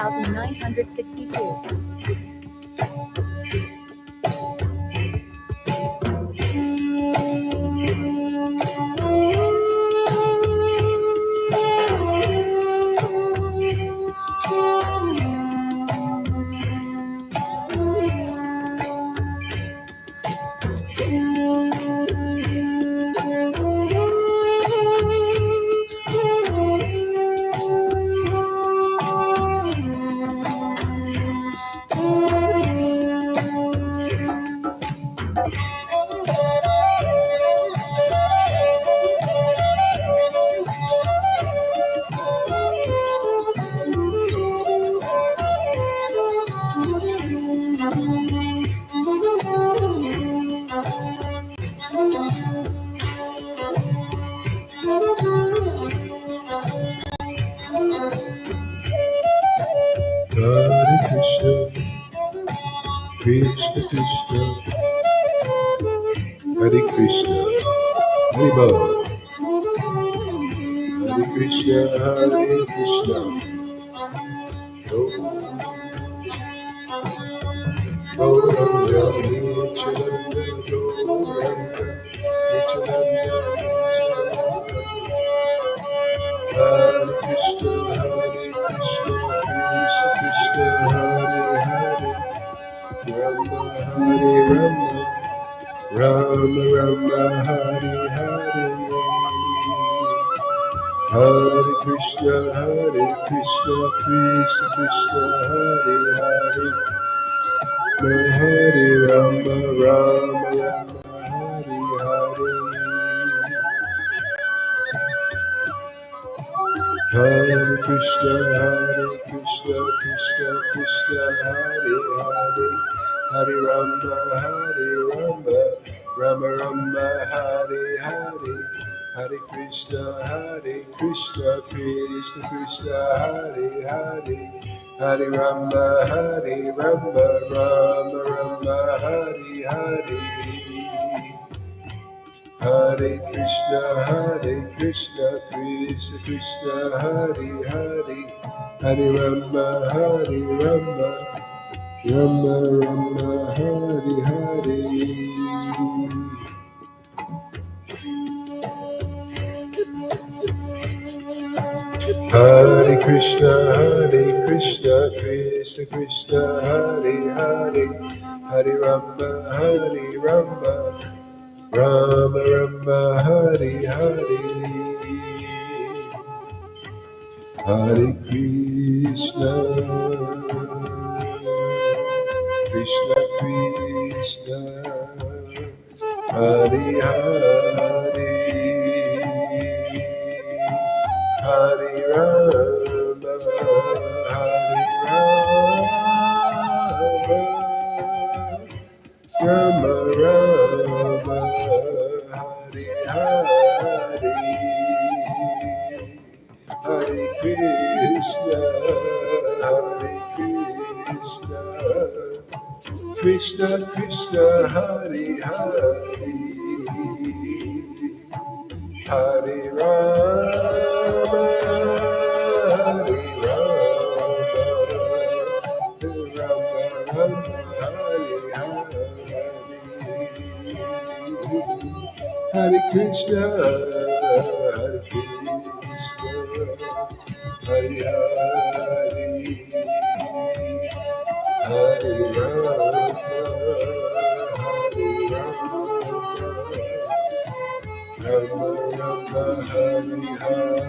1,962. Hare Krishna, Krishna Krishna, Hare Krishna, Hare Bol. Hare Krishna, Hare Krishna. Gauranga, Nityananda, Gauranga, Nityananda, Hare Krishna, Krishna Krishna, Hare Hare, Rama Hare Rama, Rama Rama, Hare Hare. Hare Krishna, Krishna Krishna, Hare Hare, Hare Rama, Rama Rama, Hare Hare. Hare Krishna, Krishna Krishna, Hare Hare, Hare Rama, Rama Rama, Hare Hare. Hare Krishna, Krishna Krishna, Hare Hare, Hare Rama, Rama Rama, Hare Hare. Hare Krishna, Krishna Krishna, Hare Hare, Hare Rama, Rama Rama, Hare Hare. Hare Krishna, Krishna Krishna, Hare Hare, Hare Rama, Rama Rama, Hare Hare. Hare Krishna, Krishna Krishna, Hare Hare, Hare Rama, Rama Rama, Hare Hare. Hare Krishna, Krishna Krishna, Hare Hare, Hare Rama, Rama Hare Hare. Hare Krishna, Hare Hare, Hare Rama, Rama Rama, Hare Hare.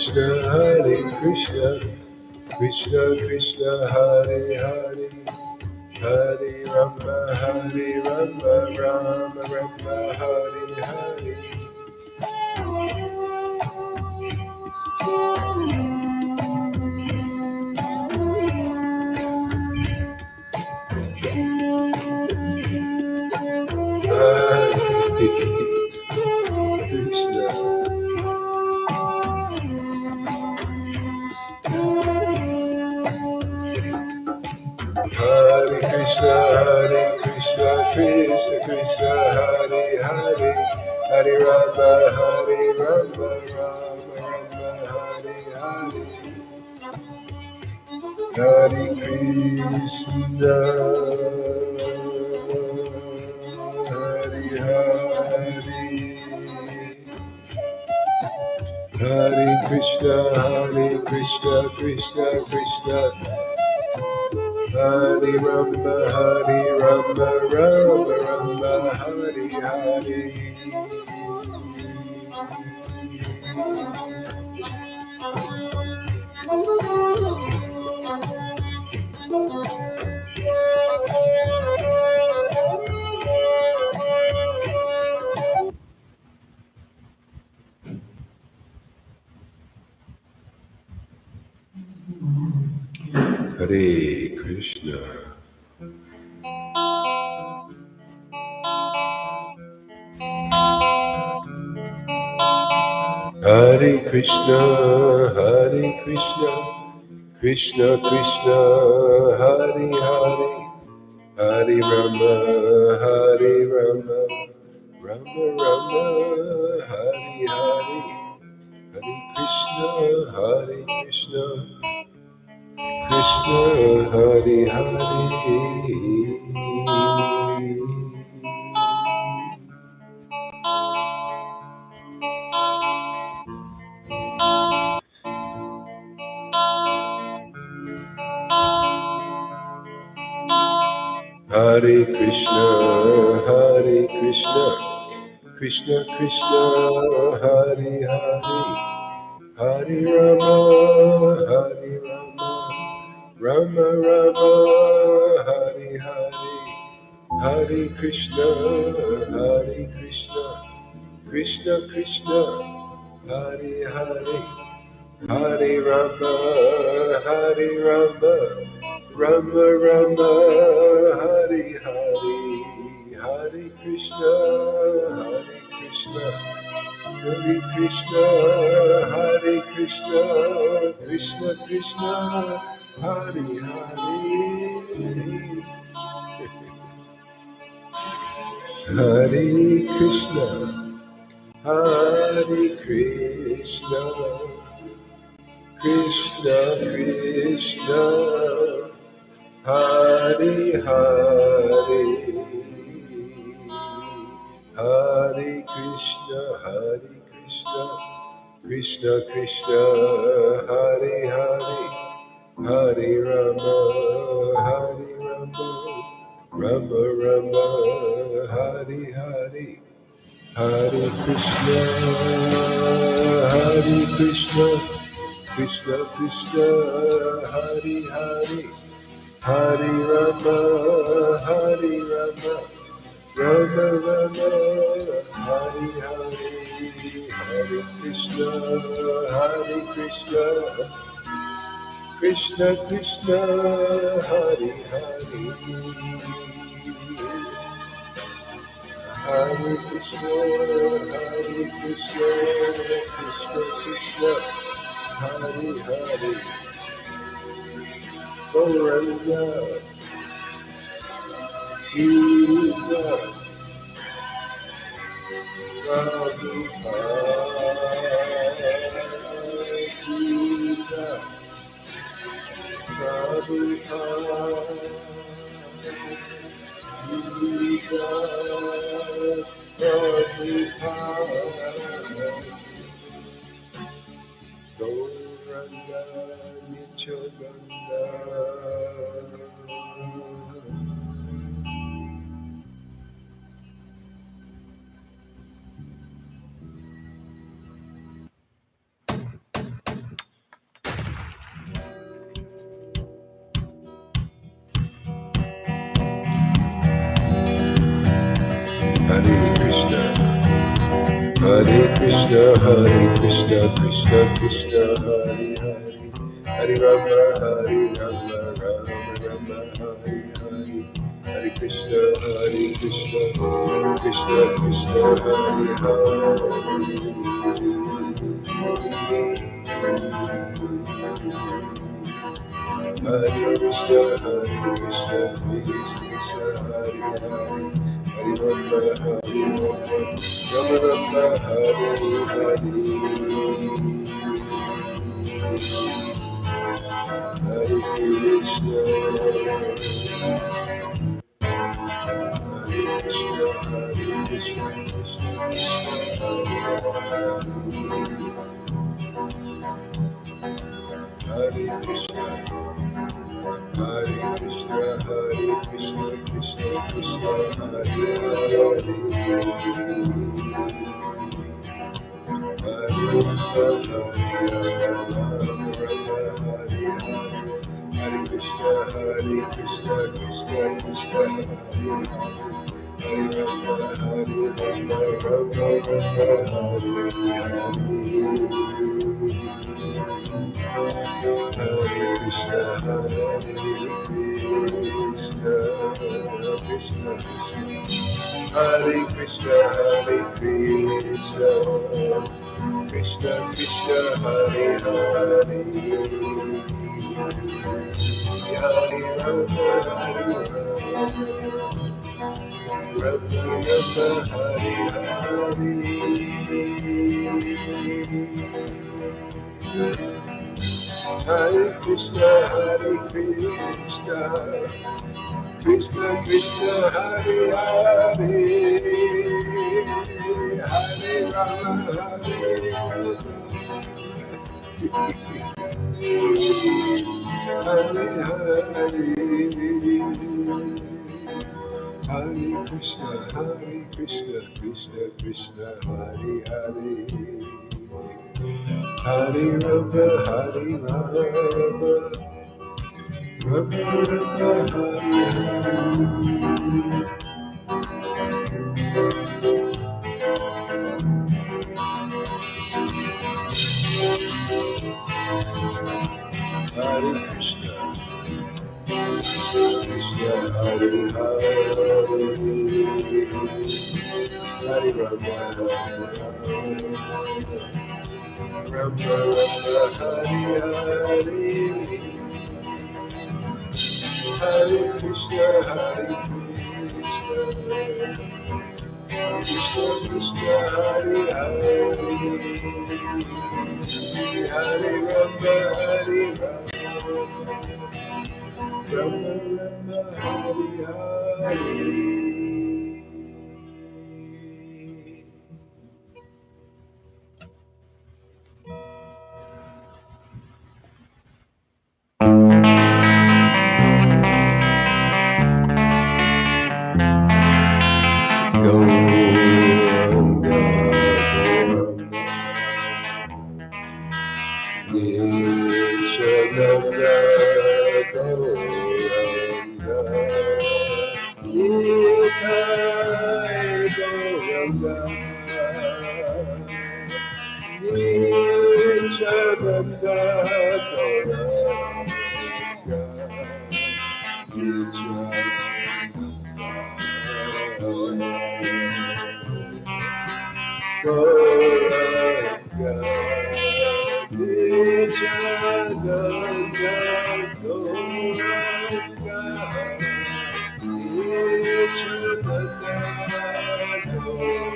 Hare Krishna, Krishna Krishna, Hare Hare, Hare Rama, Rama Rama, Hare Hare. Krishna Krishna, Hare Hare, Hare Rama, Hare Rama, Rama Rama, Hare Hare, Hare Krishna, Hare Hare, Hare Krishna, Krishna Krishna, Hare Rama, Rama Rama, Hare Hare. Hare Krishna. Hare Krishna, Krishna Krishna, Hare Hare, Hare Rama, Rama Rama, Hare Hare, Hare Krishna, Krishna Hare Hare. Hare Krishna, Krishna Krishna, Hare Hare, Hare Rama, Rama Rama, Hare Hare, Hare Krishna, Krishna Krishna, Hare Hare, Hare Rama, Rama Rama, Hare Hare, Hare Krishna, Hare Krishna, Krishna Krishna, Hare Hare, Hare Krishna, Krishna Krishna, Hare Hare, Hare Krishna, Krishna Krishna, Hare Hare, Hare Rama, Rama Rama, Hare Hare, Hare Krishna, Krishna Krishna, Hare Hare, Hare Rama, Rama Rama, Hare Hare, Hare Krishna, Krishna Krishna, Hare Hare, Hare Krishna, Krishna Krishna, Hare Hare, Gauranga, Jesus, Prabhupada, Jesus, Prabhupada, Jesus, Prabhupada, Gauranga, Nityaganda. Hare Krishna, Krishna Krishna, Hare Hare, Hare Rama, Rama Rama, Hare Hare, Hare Krishna, Hare Krishna, Krishna Krishna, Hare Hare, Hare Krishna, Krishna Krishna, Hare Hare, Hare Rama, Hare Rama, Rama Rama, Hare Hare. Hare Krishna, Hare Krishna, Hare Krishna, Krishna Krishna, Hare Krishna, Hare Krishna, Hare Krishna, Krishna Krishna, Hare Hare. Hare Krishna, Krishna Krishna, Krishna Hare Rama, Hare Rama, Rama Rama, Hare Hare Krishna, Krishna Krishna, Hare Krishna, Krishna Krishna, Hare Hare, Hare Rama, Hare Rama, Rama Hare Hare. Hare Krishna, Krishna Krishna, Hare Hare, Hare Rama, Hare Rama, Hare Hare. Hare Krishna, Krishna Krishna, Hare Hare, Hare Rama, Hare Rama, Rama Rama, Hare Hare Krishna, Krishna Hare Hare, Hare Rama, Rama Rama, Hare Hare, Hare Krishna, Krishna Krishna, Hare Hare, Hare Rama, Hare Rama, Rama Rama, Hare Hare. Hare Krishna, Hare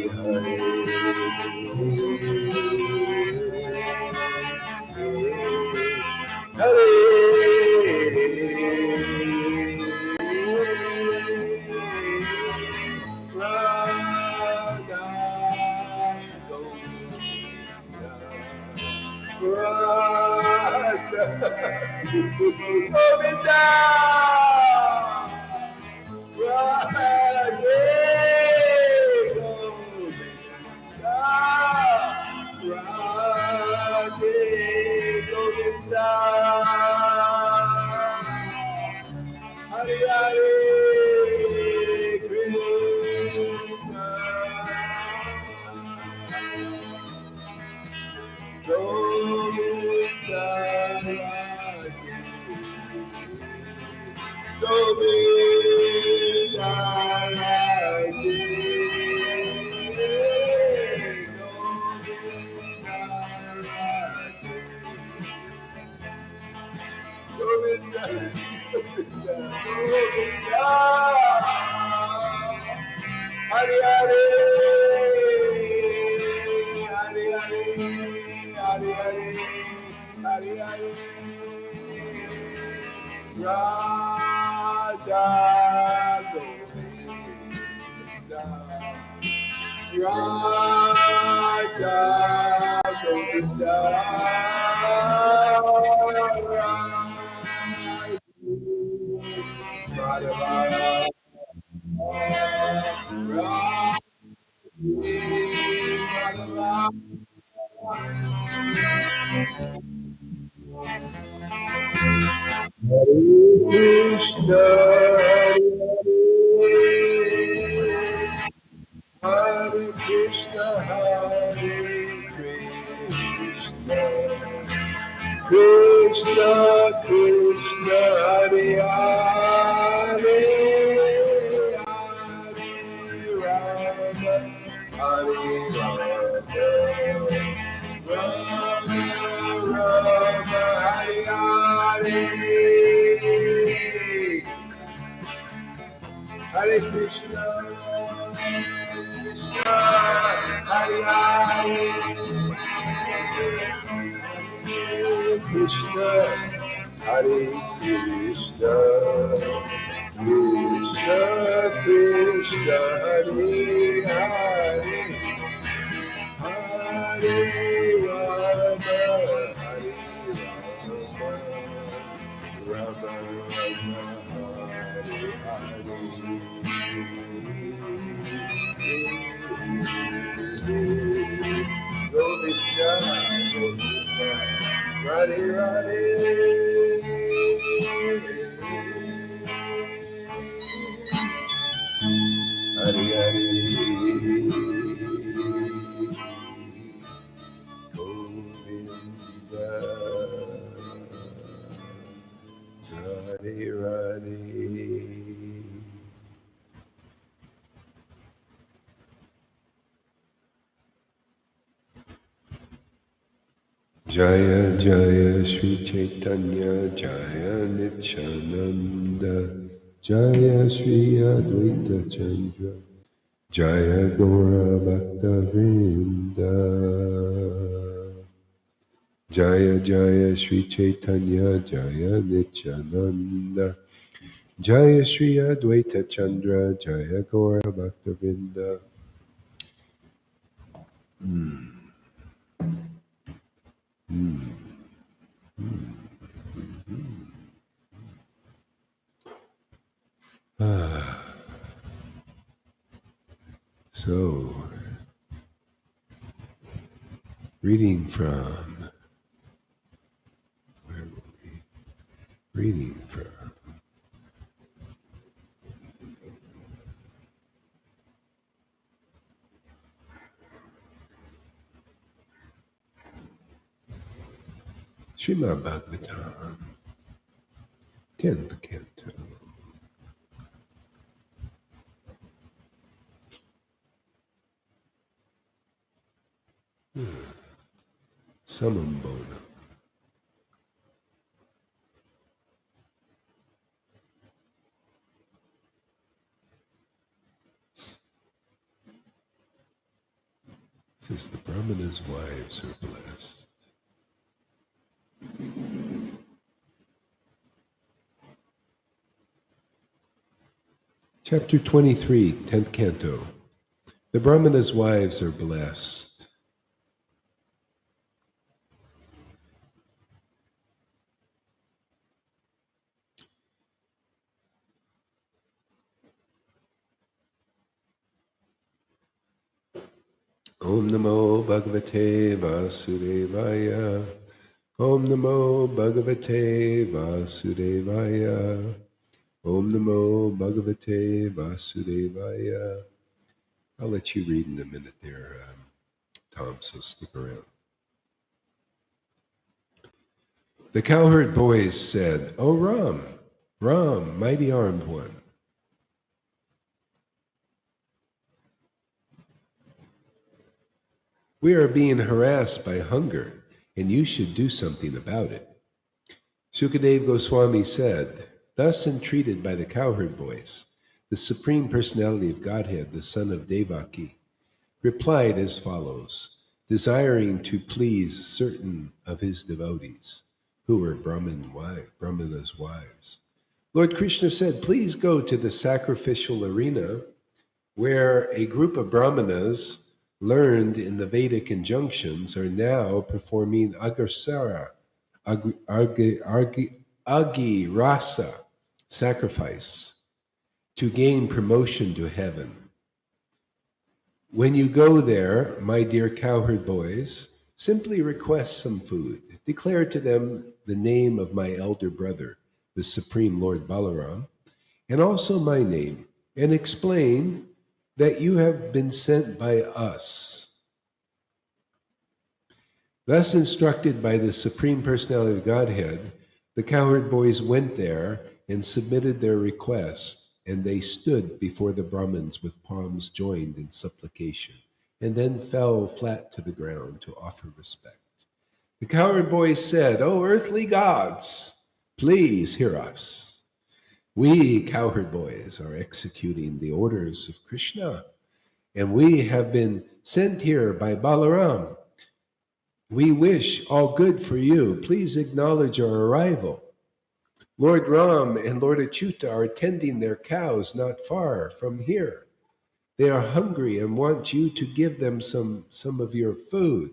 Hare, Hare Radha Govinda, Govinda. Radhe Govinda, Krishna, Hare Krishna, Hare Krishna, Krishna Krishna, Hare Hare, Hare Rama, Hare Rama, Rama Rama, Hare Hare. Hare Krishna, Krishna, Hare Hare, Hare Krishna, Hare Krishna, Krishna Krishna, Hare Hare, Hare Rama, Hare Rama, Rama Rama, Govinda, Govinda, Radhe Radhe. Hare Hare, Govinda, Radhe Radhe. Jaya Jaya Sri Chaitanya Jaya Nityananda Jaya Sri Advaita Chandra Jaya Gaura Bhakta Vrinda Jaya Jaya Sri Chaitanya Jaya Nityananda Jaya Sri Advaita Chandra Jaya Gaura Bhakta Vrinda. So, reading from, where were we? Reading from Srimad Bhagavatam, 10th Canto. Samam Bonam. Says the Brahmana's wives are blessed. Chapter 23, 10th Canto. The Brahmana's wives are blessed. Om Namo Bhagavate Vasudevaya. Om Namo Bhagavate Vasudevaya. Om Namo Bhagavate Vasudevaya. I'll let you read in a minute there, Tom, so stick around. The cowherd boys said, "O Ram, Ram, mighty armed one, we are being harassed by hunger, and you should do something about it." Sukadeva Goswami said, thus entreated by the cowherd boys, the Supreme Personality of Godhead, the son of Devaki, replied as follows, desiring to please certain of his devotees, who were Brahmana's wives. Lord Krishna said, please go to the sacrificial arena where a group of Brahmanas learned in the Vedic injunctions are now performing Agasara, Agi Rasa sacrifice. to gain promotion to heaven. When you go there, my dear cowherd boys, simply request some food. Declare to them the name of my elder brother, the Supreme Lord Balaram, and also my name, and explain that you have been sent by us. Thus instructed by the Supreme Personality of Godhead, the cowherd boys went there and submitted their request, and they stood before the Brahmins with palms joined in supplication, and then fell flat to the ground to offer respect. The cowherd boys said, "O earthly gods, please hear us. We cowherd boys are executing the orders of Krishna, and we have been sent here by Balaram. We wish all good for you. Please acknowledge our arrival. Lord Ram and Lord Achyuta are tending their cows not far from here. They are hungry and want you to give them some of your food.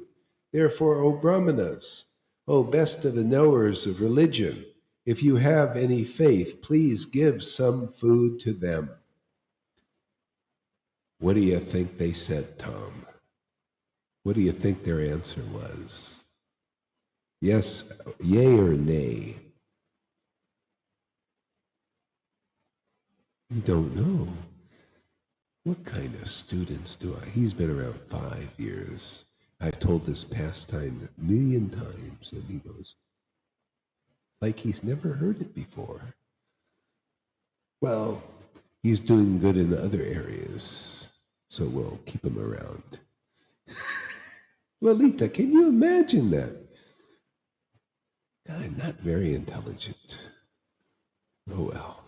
Therefore, O Brahmanas, O best of the knowers of religion, if you have any faith, please give some food to them." What do you think they said, Tom? What do you think their answer was? Yes, yay or nay? You don't know. What kind of students do I? He's been around 5 years. I've told this pastime 1,000,000 times, and he goes, like he's never heard it before. Well, he's doing good in other areas, so we'll keep him around. Lalita, can you imagine that? God, not very intelligent. Oh well.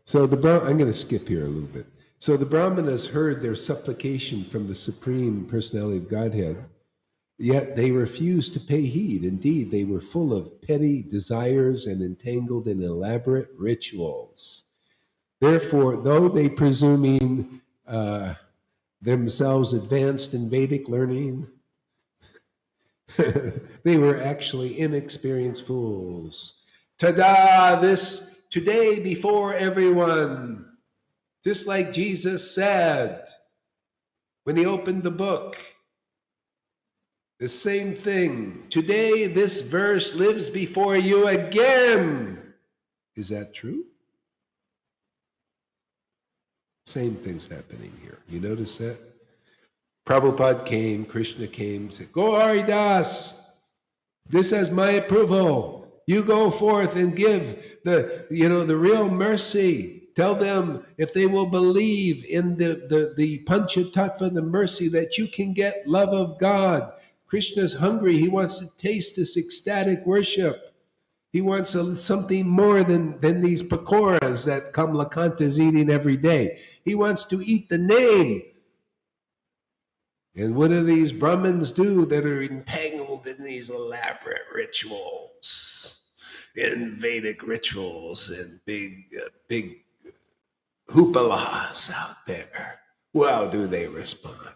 So I'm going to skip here a little bit. So the Brahmanas heard their supplication from the Supreme Personality of Godhead, yet they refused to pay heed. Indeed, they were full of petty desires and entangled in elaborate rituals. Therefore, though they presuming themselves advanced in Vedic learning, they were actually inexperienced fools. Ta-da! This today before everyone, just like Jesus said when he opened the book. The same thing. Today, this verse lives before you again. Is that true? Same thing's happening here. You notice that? Prabhupada came, Krishna came, said, "Go Haridas, this has my approval. You go forth and give the real mercy. Tell them if they will believe in the Panchatattva, the mercy, that you can get love of God. Krishna's hungry. He wants to taste this ecstatic worship. He wants something more than these pakoras that Kamlakanta is eating every day. He wants to eat the name." And what do these Brahmins do that are entangled in these elaborate rituals, in Vedic rituals, and big hoopalas out there? Well, do they respond?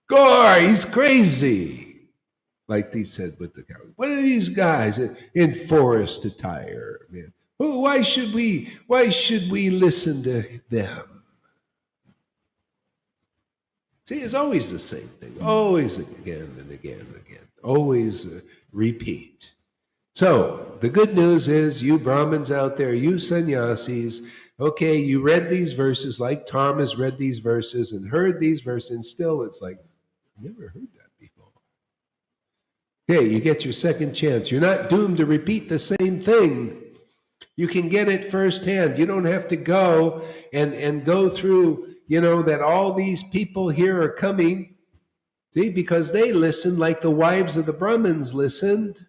"Gore, he's crazy." Like they said with the cow. What are these guys in forest attire, man? Why should we listen to them? See, it's always the same thing. Always again and again and again. Always repeat. So the good news is, you Brahmins out there, you sannyasis, okay, you read these verses like Tom has read these verses and heard these verses, and still it's like, I've never heard that before. Hey, you get your second chance. You're not doomed to repeat the same thing. You can get it firsthand. You don't have to go and go through, that all these people here are coming, see, because they listened like the wives of the Brahmins listened.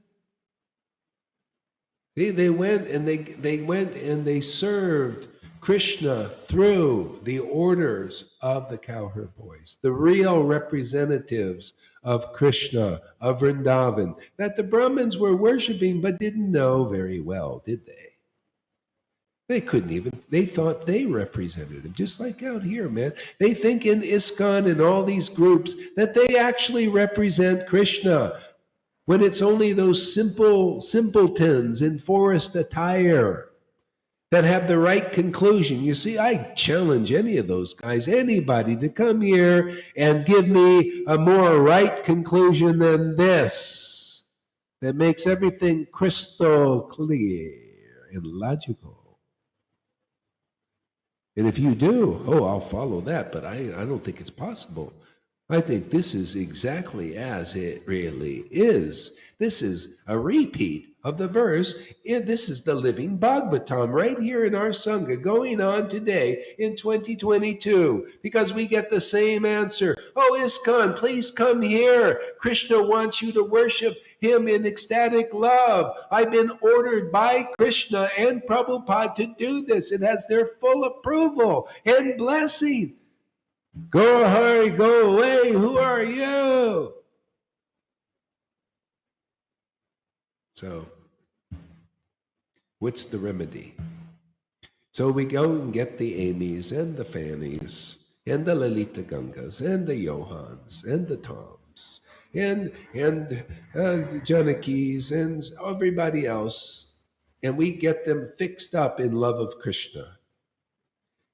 See, they went and they served Krishna through the orders of the cowherd boys, the real representatives of Krishna, of Vrindavan, that the Brahmins were worshiping but didn't know very well, did they? They couldn't even, they thought they represented him, just like out here, man. They think in ISKCON and all these groups that they actually represent Krishna, when it's only those simple simpletons in forest attire that have the right conclusion. You see, I challenge any of those guys, anybody, to come here and give me a more right conclusion than this that makes everything crystal clear and logical. And if you do, oh, I'll follow that, but I don't think it's possible. I think this is exactly as it really is. This is a repeat of the verse. This is the living Bhagavatam right here in our Sangha going on today in 2022, because we get the same answer. Oh, ISKCON, please come here. Krishna wants you to worship him in ecstatic love. I've been ordered by Krishna and Prabhupada to do this. It has their full approval and blessing. Go, hurry, go away. Who are you? So, what's the remedy? So we go and get the Amys and the Fannies and the Lalita Gangas and the Johans and the Toms and Janakis and everybody else, and we get them fixed up in love of Krishna.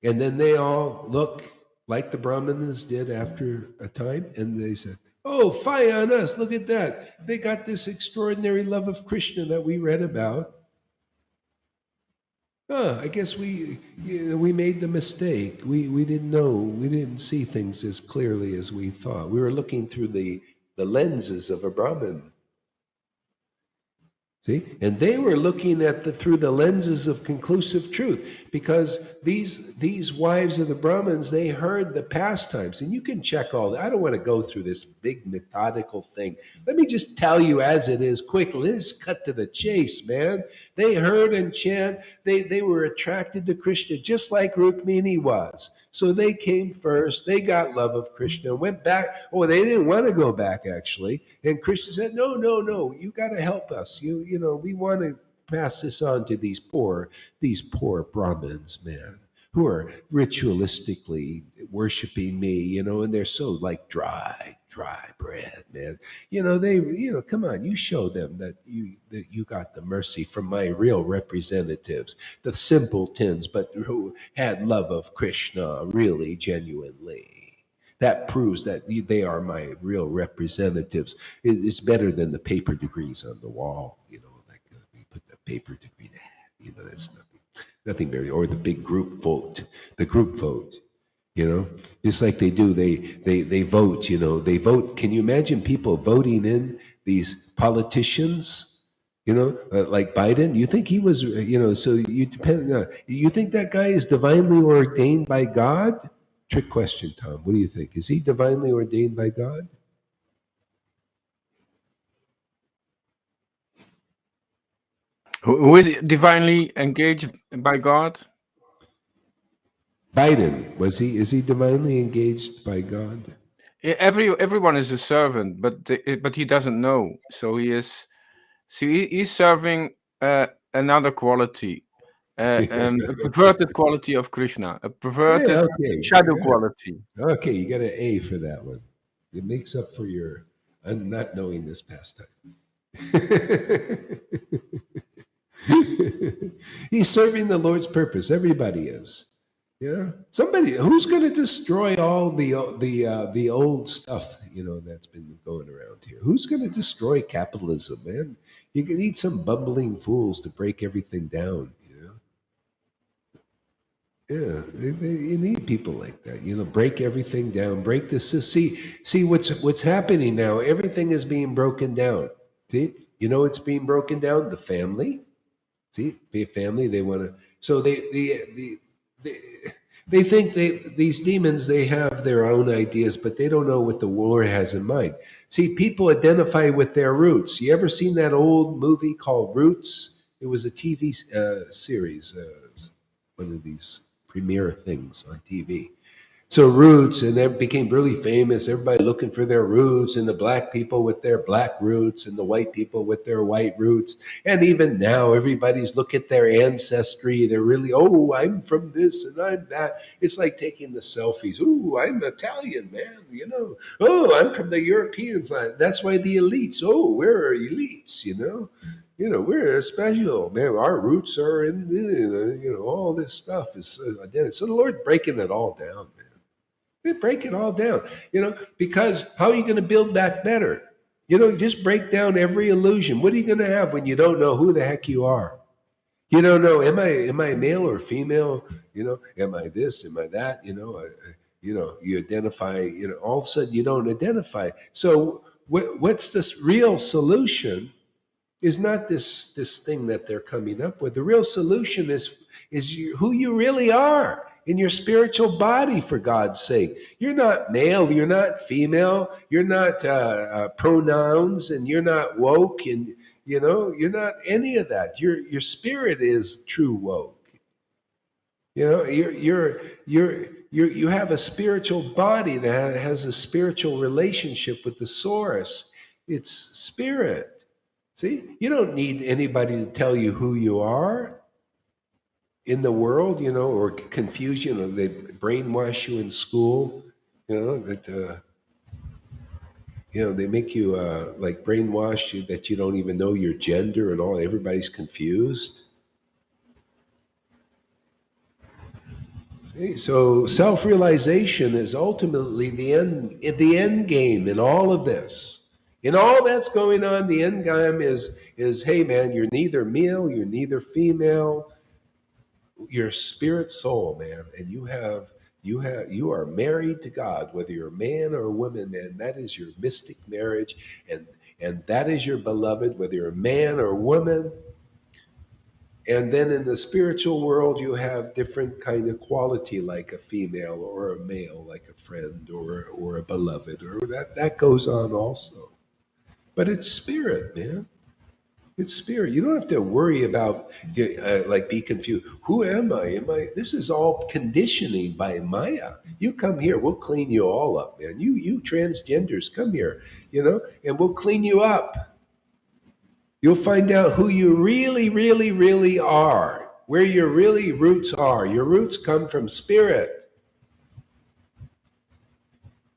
And then they all look like the Brahmanas did after a time, and they said, oh, fire on us, look at that. They got this extraordinary love of Krishna that we read about. I guess we made the mistake. We didn't know, we didn't see things as clearly as we thought. We were looking through the lenses of a Brahmin. See? And they were looking at through the lenses of conclusive truth, because these wives of the Brahmins, they heard the pastimes, and you can check all that. I don't want to go through this big methodical thing. Let me just tell you as it is quickly. Let's cut to the chase, man. They heard and chant. They were attracted to Krishna just like Rukmini was. So they came first. They got love of Krishna, went back. Oh, they didn't want to go back, actually. And Krishna said, no, you got to help us. You know, we want to pass this on to these poor Brahmins, man, who are ritualistically worshiping me, you know, and they're so like dry bread, man. You know, come on, you show them that you got the mercy from my real representatives, the simpletons, but who had love of Krishna really genuinely. That proves that they are my real representatives. It's better than the paper degrees on the wall, you know, like we put the paper degree there. You know, that's nothing very, or the big group vote, you know, just like they do, they vote, you know, they vote. Can you imagine people voting in these politicians, you know, like Biden? You think he was, you know, so you think that guy is divinely ordained by God? Trick question, Tom. What do you think? Is he divinely ordained by God? Who is divinely engaged by God? Biden, is he divinely engaged by God? Everyone is a servant, but he doesn't know. So he is. See, he's serving another quality, a perverted quality of Krishna, a perverted shadow quality. Okay, you got an A for that one. It makes up for your not knowing this pastime. He's serving the Lord's purpose. Everybody is. Yeah, somebody who's going to destroy all the old stuff, you know, that's been going around here. Who's going to destroy capitalism, man? You need some bumbling fools to break everything down, you know. Yeah, you need people like that, you know. Break everything down. Break this. See what's happening now. Everything is being broken down. See, you know, it's being broken down. The family. See, be a family. They want to. So they think these demons, they have their own ideas, but they don't know what the Lord has in mind. See, people identify with their roots. You ever seen that old movie called Roots? It was a TV series, one of these premiere things on TV. So roots, and they became really famous. Everybody looking for their roots, and the black people with their black roots, and the white people with their white roots. And even now, everybody's look at their ancestry. They're really, oh, I'm from this and I'm that. It's like taking the selfies. Oh, I'm Italian, man. Oh, I'm from the European side. That's why the elites. Oh, we're elites. We're special, man. Our roots are in, all this stuff is identity. So the Lord breaking it all down, man. We break it all down, because how are you going to build back better? Just break down every illusion. What are you going to have when you don't know who the heck you are? You don't know, am I male or female? Am I this? Am I that? You identify, all of a sudden you don't identify. So what's this real solution? Is not this thing that they're coming up with. The real solution is who you really are in your spiritual body, for God's sake. You're not male, you're not female, you're not pronouns, and you're not woke, and you're not any of that. Your spirit is true woke. You have a spiritual body that has a spiritual relationship with the source. It's spirit. See, you don't need anybody to tell you who you are in the world, or confuse you. They brainwash you in school, that, they make you like brainwash you that you don't even know your gender and all. Everybody's confused. See? So self-realization is ultimately the end game in all of this. In all that's going on, the end game is, hey man, you're neither male, you're neither female, you're spirit soul, man, and you are married to God, whether you're a man or a woman, man. That is your mystic marriage, and that is your beloved, whether you're a man or a woman. And then in the spiritual world, you have different kind of quality, like a female or a male, like a friend or a beloved, or that goes on also. But it's spirit, man. It's spirit. You don't have to worry about, be confused. Who am I? This is all conditioning by Maya. You come here, we'll clean you all up, man. You transgenders, come here, and we'll clean you up. You'll find out who you really, really, really are, where your really roots are. Your roots come from spirit.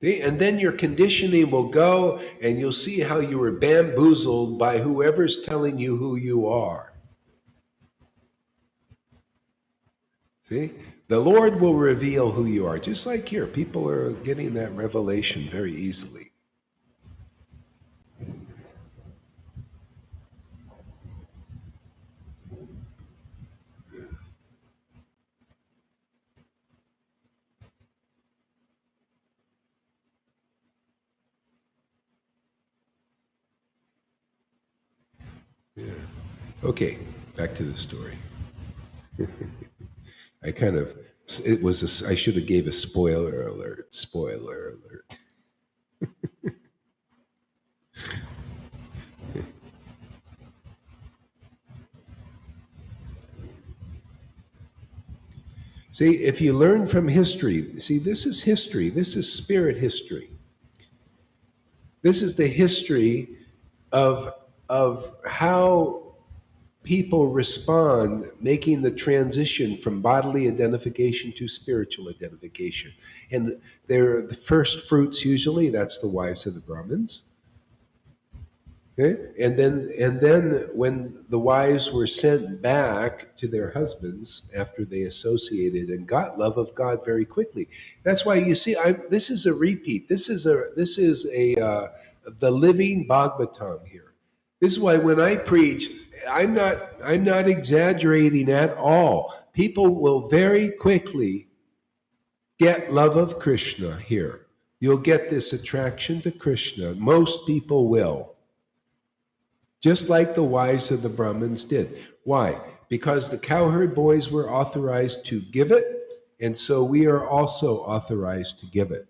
And then your conditioning will go, and you'll see how you were bamboozled by whoever's telling you who you are. See? The Lord will reveal who you are. Just like here, people are getting that revelation very easily. Yeah. Okay, back to the story. I should have gave a spoiler alert. Spoiler alert. See, if you learn from history, this is history. This is spirit history. This is the history of how people respond, making the transition from bodily identification to spiritual identification. And they're the first fruits, usually, that's the wives of the Brahmins. Okay? And then when the wives were sent back to their husbands after they associated and got love of God very quickly. That's why you see, this is a repeat. This is the living Bhagavatam here. This is why when I preach, I'm not exaggerating at all. People will very quickly get love of Krishna here. You'll get this attraction to Krishna. Most people will. Just like the wives of the Brahmins did. Why? Because the cowherd boys were authorized to give it, and so we are also authorized to give it.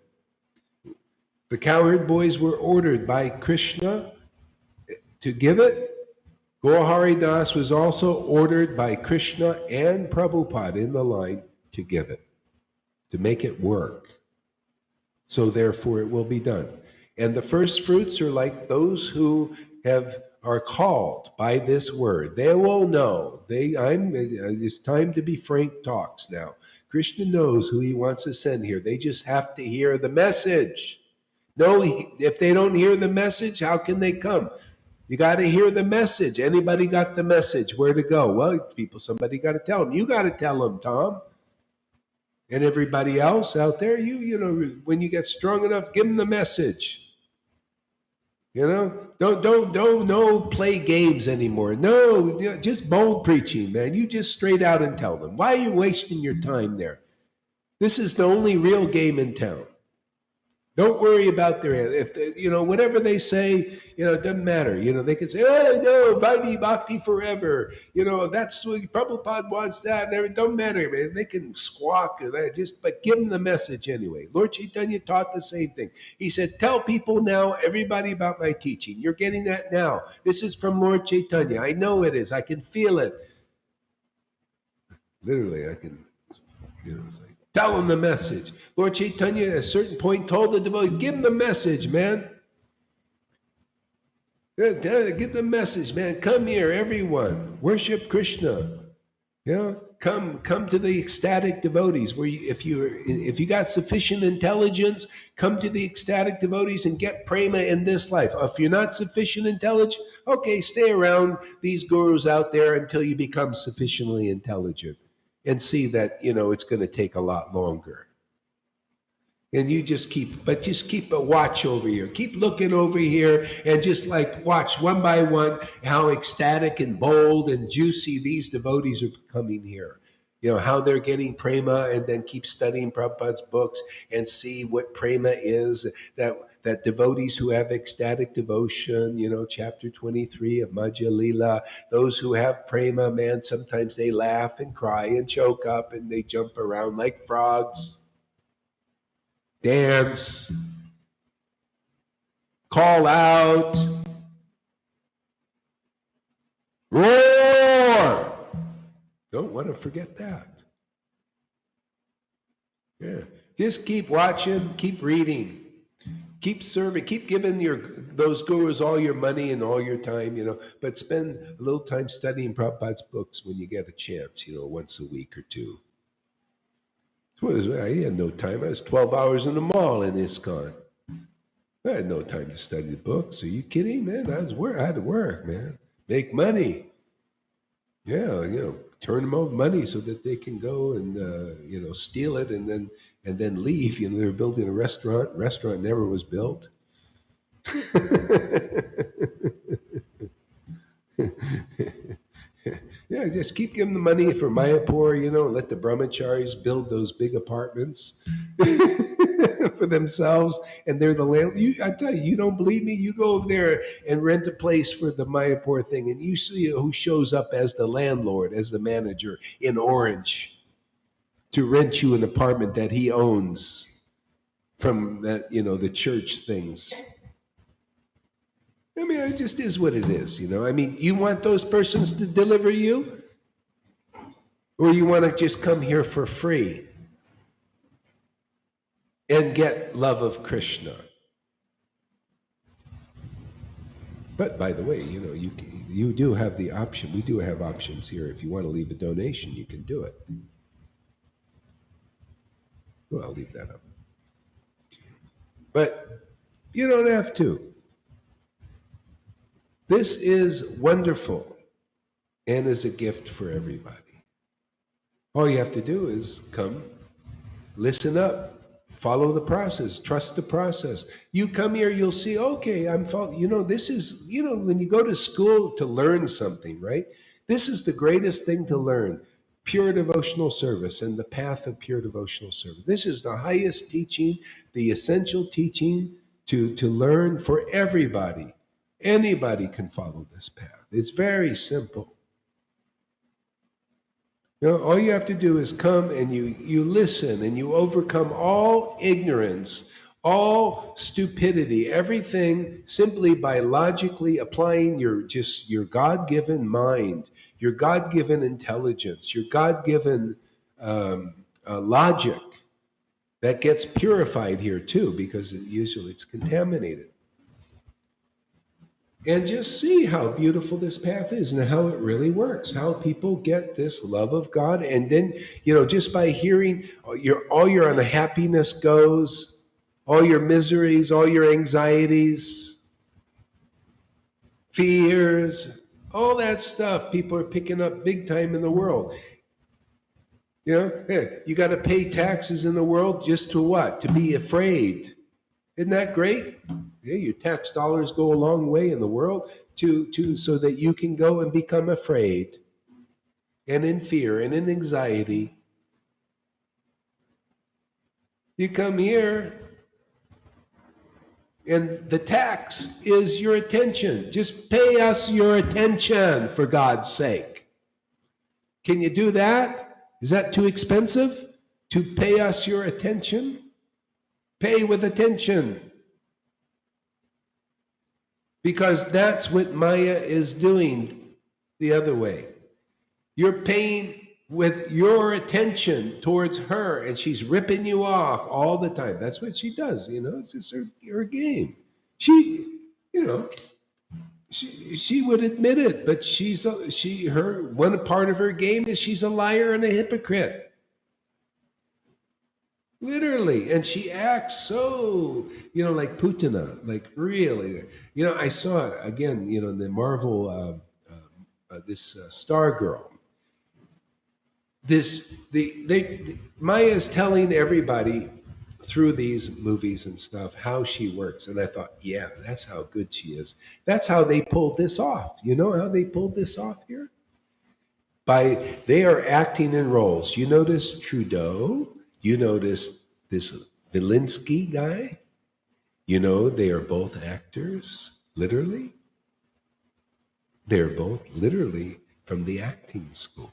The cowherd boys were ordered by Krishna to give it. Gaur Das was also ordered by Krishna and Prabhupada in the line to give it, to make it work. so therefore it will be done. And the first fruits are like those who are called by this word. They will know. It's time to be frank talks now. Krishna knows who he wants to send here. They just have to hear the message. No, if they don't hear the message, how can they come? You got to hear the message. Anybody got the message? Where to go? Well, somebody got to tell them. You got to tell them, Tom. And everybody else out there, you know, when you get strong enough, give them the message. You know, don't play games anymore. No, just bold preaching, man. You just straight out and tell them. Why are you wasting your time there? This is the only real game in town. Don't worry about whatever they say, it doesn't matter. They can say, oh, no, Vaidhi Bhakti forever. That's what Prabhupada wants that. It don't matter, man. They can squawk, but give them the message anyway. Lord Chaitanya taught the same thing. He said, tell people now, everybody about my teaching. You're getting that now. This is from Lord Chaitanya. I know it is. I can feel it. Literally, I can, it's like, tell them the message. Lord Chaitanya at a certain point told the devotee, give them the message, man. Give the message, man. Come here, everyone. Worship Krishna. Come to the ecstatic devotees. Where if you got sufficient intelligence, come to the ecstatic devotees and get prema in this life. If you're not sufficient intelligence, okay, stay around these gurus out there until you become sufficiently intelligent. And see that, it's going to take a lot longer. And you just keep a watch over here. Keep looking over here and just watch one by one how ecstatic and bold and juicy these devotees are becoming here. How they're getting prema, and then keep studying Prabhupada's books and see what prema is, that devotees who have ecstatic devotion, chapter 23 of Madhya Lila, those who have prema, man, sometimes they laugh and cry and choke up and they jump around like frogs, dance, call out, roar. Don't want to forget that. Yeah. Just keep watching, keep reading. Keep serving, keep giving those gurus all your money and all your time, but spend a little time studying Prabhupada's books when you get a chance, once a week or two. I had no time. I was 12 hours in the mall in ISKCON. I had no time to study the books. Are you kidding, man? I had to work, man. Make money. Yeah, turn them over money so that they can go and, steal it and then leave. They were building a restaurant. Restaurant never was built. Yeah, just keep giving the money for Mayapur, let the brahmacharis build those big apartments for themselves, and they're the land. I tell you, you don't believe me? You go over there and rent a place for the Mayapur thing, and you see who shows up as the landlord, as the manager in orange, to rent you an apartment that he owns from that, the church things. I mean, it just is what it is, I mean, you want those persons to deliver you? Or you want to just come here for free and get love of Krishna? But by the way, you do have the option. We do have options here. If you want to leave a donation, you can do it. Well, I'll leave that up. But you don't have to. This is wonderful and is a gift for everybody. All you have to do is come, listen up, follow the process, trust the process. You come here, you'll see, okay, this is, when you go to school to learn something, right? This is the greatest thing to learn. Pure devotional service and the path of pure devotional service. This is the highest teaching, the essential teaching to learn for everybody. Anybody can follow this path. It's very simple. All you have to do is come and you listen and you overcome all ignorance, all stupidity, everything simply by logically applying your God-given mind, your God-given intelligence, your God-given logic that gets purified here too, because usually it's contaminated. And just see how beautiful this path is and how it really works, how people get this love of God. And then, just by hearing, all your unhappiness goes, all your miseries, all your anxieties, fears, all that stuff people are picking up big time in the world. You got to pay taxes in the world just to what? To be afraid. Isn't that great? Yeah, your tax dollars go a long way in the world to so that you can go and become afraid and in fear and in anxiety. You come here and the tax is your attention. Just pay us your attention, for God's sake. Can you do that? Is that too expensive to pay us your attention? Pay with attention. Because that's what Maya is doing the other way. You're paying with your attention towards her, and she's ripping you off all the time. That's what she does, it's just her game. She would admit it, but her one part of her game is she's a liar and a hypocrite. Literally. And she acts so, like Putana, like really. I saw it again, in the Marvel, this Stargirl. Maya's telling everybody through these movies and stuff how she works. And I thought, yeah, that's how good she is. That's how they pulled this off. You know how they pulled this off here? They are acting in roles. You notice Trudeau. You notice this Valinsky guy. They are both actors, literally. They're both literally from the acting school.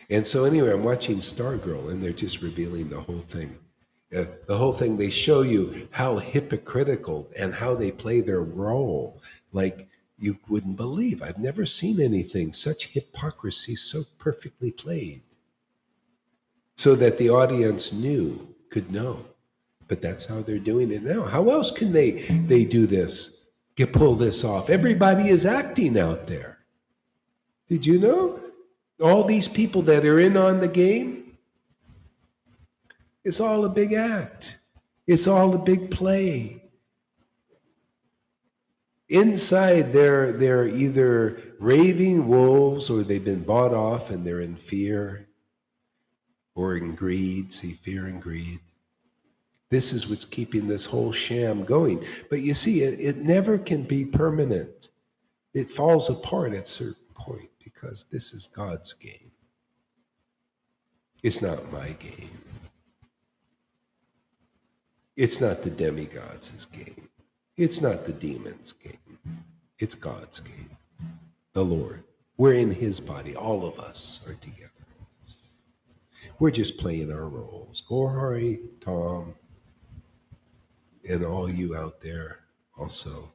And so anyway, I'm watching Stargirl, and they're just revealing the whole thing. The whole thing, they show you how hypocritical and how they play their role. Like, you wouldn't believe. I've never seen anything, such hypocrisy so perfectly played. So that the audience could know. But that's how they're doing it now. How else can they do this, pull this off? Everybody is acting out there. Did you know? All these people that are in on the game, it's all a big act. It's all a big play. Inside, they're either raving wolves, or they've been bought off and they're in fear or in greed. See, fear and greed. This is what's keeping this whole sham going. But you see, it never can be permanent. It falls apart at a certain point, because this is God's game. It's not my game. It's not the demigods' game. It's not the demons' game. It's God's game. The Lord. We're in his body. All of us are together. We're just playing our roles. Gorhari, Tom, and all you out there also.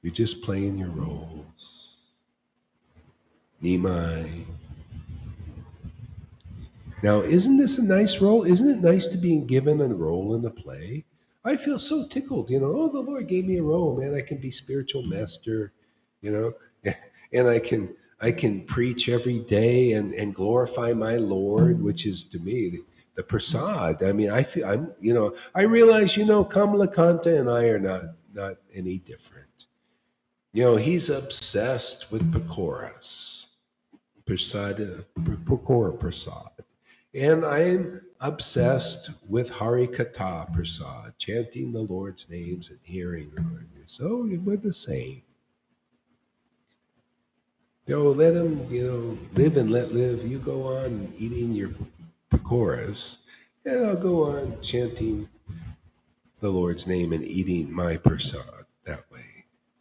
You're just playing your roles. Nimai. Now, isn't this a nice role? Isn't it nice to be given a role in a play? I feel so tickled, the Lord gave me a role, man. I can be spiritual master, and I can preach every day and glorify my Lord, which is to me the prasad. I mean, I feel I realize, Kamalakanta and I are not any different. He's obsessed with Pakoras, Pakora Prasad. And I'm obsessed with Harikatha Prasad, chanting the Lord's names and hearing the Lord. So we're the same. Let him, live and let live. You go on eating your pakoras, and I'll go on chanting the Lord's name and eating my prasad that way.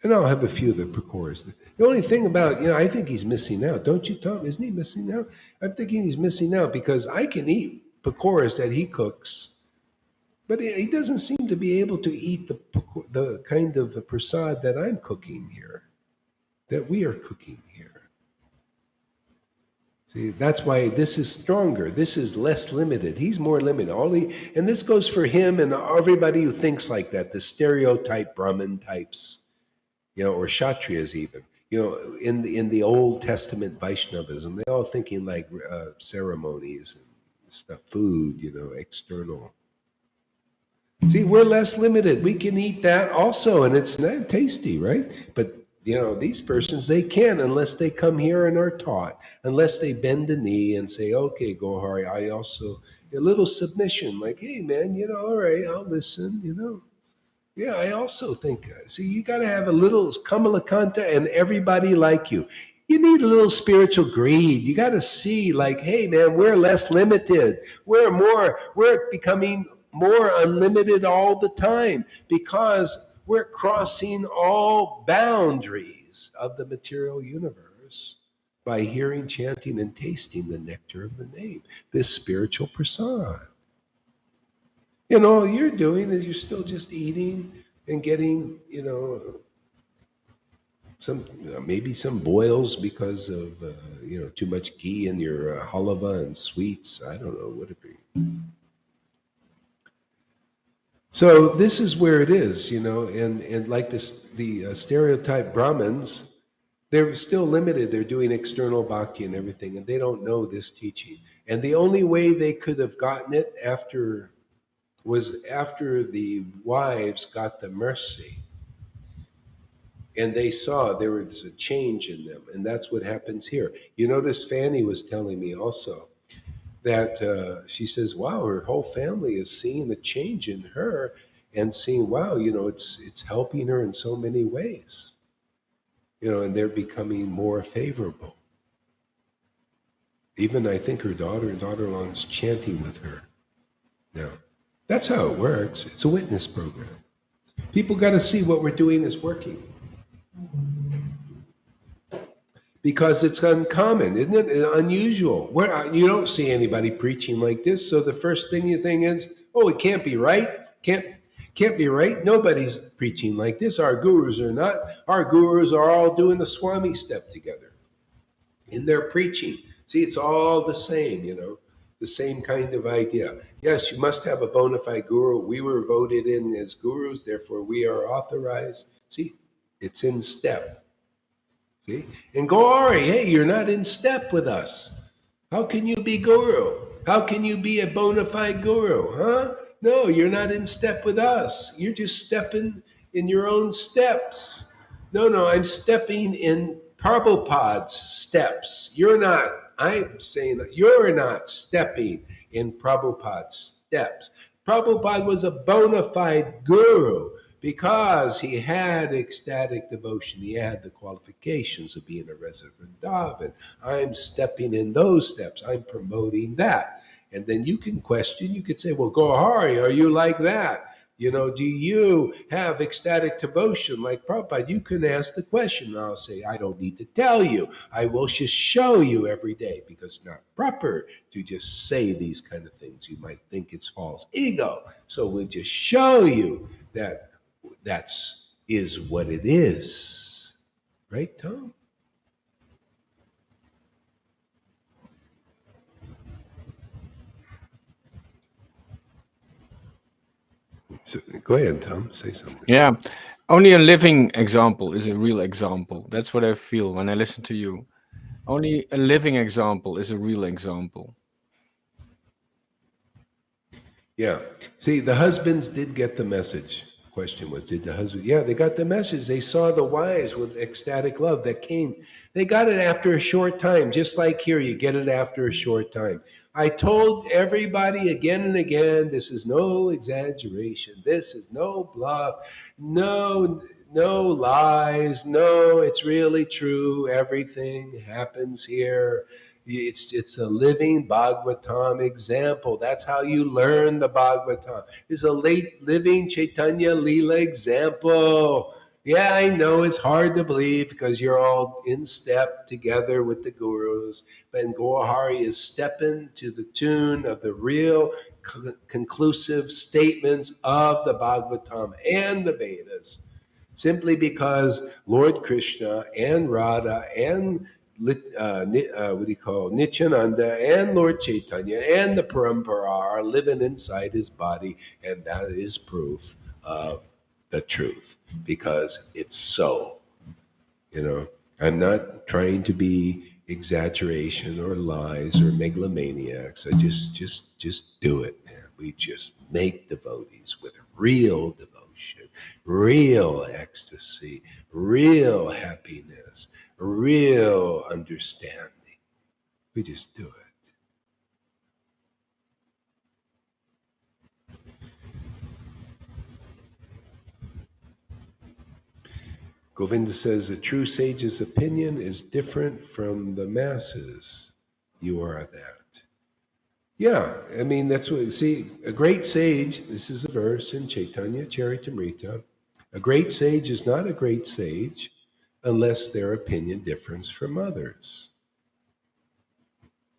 And I'll have a few of the pakoras. The only thing about, I think he's missing out. Don't you, Tom? Isn't he missing out? I'm thinking he's missing out because I can eat pakoras that he cooks, but he doesn't seem to be able to eat the kind of prasad that I'm cooking here, that we are cooking here. See, that's why this is stronger. This is less limited. He's more limited. And this goes for him and everybody who thinks like that, the stereotype Brahmin types, or Kshatriyas even. In the Old Testament Vaishnavism, they all thinking like ceremonies and stuff, food, external. See, we're less limited. We can eat that also, and it's not tasty, right? But these persons, they can, unless they come here and are taught, unless they bend the knee and say, okay, Gohari, I also, a little submission, like, hey, man, all right, I'll listen, Yeah, I also think, see, you got to have a little Kamalakanta and everybody like you. You need a little spiritual greed. You got to see, like, hey, man, we're less limited. We're becoming more unlimited all the time because we're crossing all boundaries of the material universe by hearing, chanting, and tasting the nectar of the name, this spiritual prasad. And all you're doing is you're still just eating and getting, some maybe some boils because of too much ghee in your halava and sweets. I don't know, whatever. So this is where it is, and like this, the stereotype Brahmins, they're still limited. They're doing external bhakti and everything, and they don't know this teaching. And the only way they could have gotten it was after the wives got the mercy and they saw there was a change in them. And that's what happens here. This Fanny was telling me also that she says, wow, her whole family is seeing a change in her and seeing, wow, it's helping her in so many ways, and they're becoming more favorable. Even I think her daughter-in-law is chanting with her now. That's how it works. It's a witness program. People got to see what we're doing is working. Because it's uncommon, isn't it? Unusual. You don't see anybody preaching like this. So the first thing you think is, oh, it can't be right. Can't be right. Nobody's preaching like this. Our gurus are not. Our gurus are all doing the Swami step together in their preaching. See, it's all the same, the same kind of idea. Yes, you must have a bona fide guru. We were voted in as gurus, therefore we are authorized. See, it's in step. See? And Gauri, hey, you're not in step with us. How can you be guru? How can you be a bona fide guru? Huh? No, you're not in step with us. You're just stepping in your own steps. No, I'm stepping in Prabhupada's steps. You're not. I'm saying that you're not stepping in Prabhupada's steps. Prabhupada was a bona fide guru because he had ecstatic devotion. He had the qualifications of being a resident Vrindavan. I'm stepping in those steps. I'm promoting that. And then you can question, you could say, well, Gohari, are you like that? Do you have ecstatic devotion like Prabhupada? You can ask the question, and I'll say, I don't need to tell you. I will just show you every day, because it's not proper to just say these kind of things. You might think it's false ego. So we'll just show you that is what it is. Right, Tom? So, go ahead, Tom. Say something. Yeah. Only a living example is a real example. That's what I feel when I listen to you. Only a living example is a real example. Yeah. See, the husbands did get the message. Question was, did the husband? Yeah, they got the message. They saw the wives with ecstatic love that came. They got it after a short time, just like here, you get it after a short time. I told everybody again and again, this is no exaggeration. This is no bluff. No lies. No, it's really true. Everything happens here. It's a living Bhagavatam example. That's how you learn the Bhagavatam. It's a living Chaitanya Leela example. Yeah, I know it's hard to believe because you're all in step together with the gurus. But Gohari is stepping to the tune of the real conclusive statements of the Bhagavatam and the Vedas. Simply because Lord Krishna and Radha and Nityananda and Lord Chaitanya and the Parampara are living inside his body, and that is proof of the truth, because it's so. I'm not trying to be exaggeration or lies or megalomaniacs. I just do it, man. We just make devotees with real devotion, real ecstasy, real happiness, real understanding. We just do it. Govinda says a true sage's opinion is different from the masses. You are that. Yeah, I mean, that's what, see, a great sage, this is a verse in Chaitanya Charitamrita. A great sage is not a great sage unless their opinion differs from others.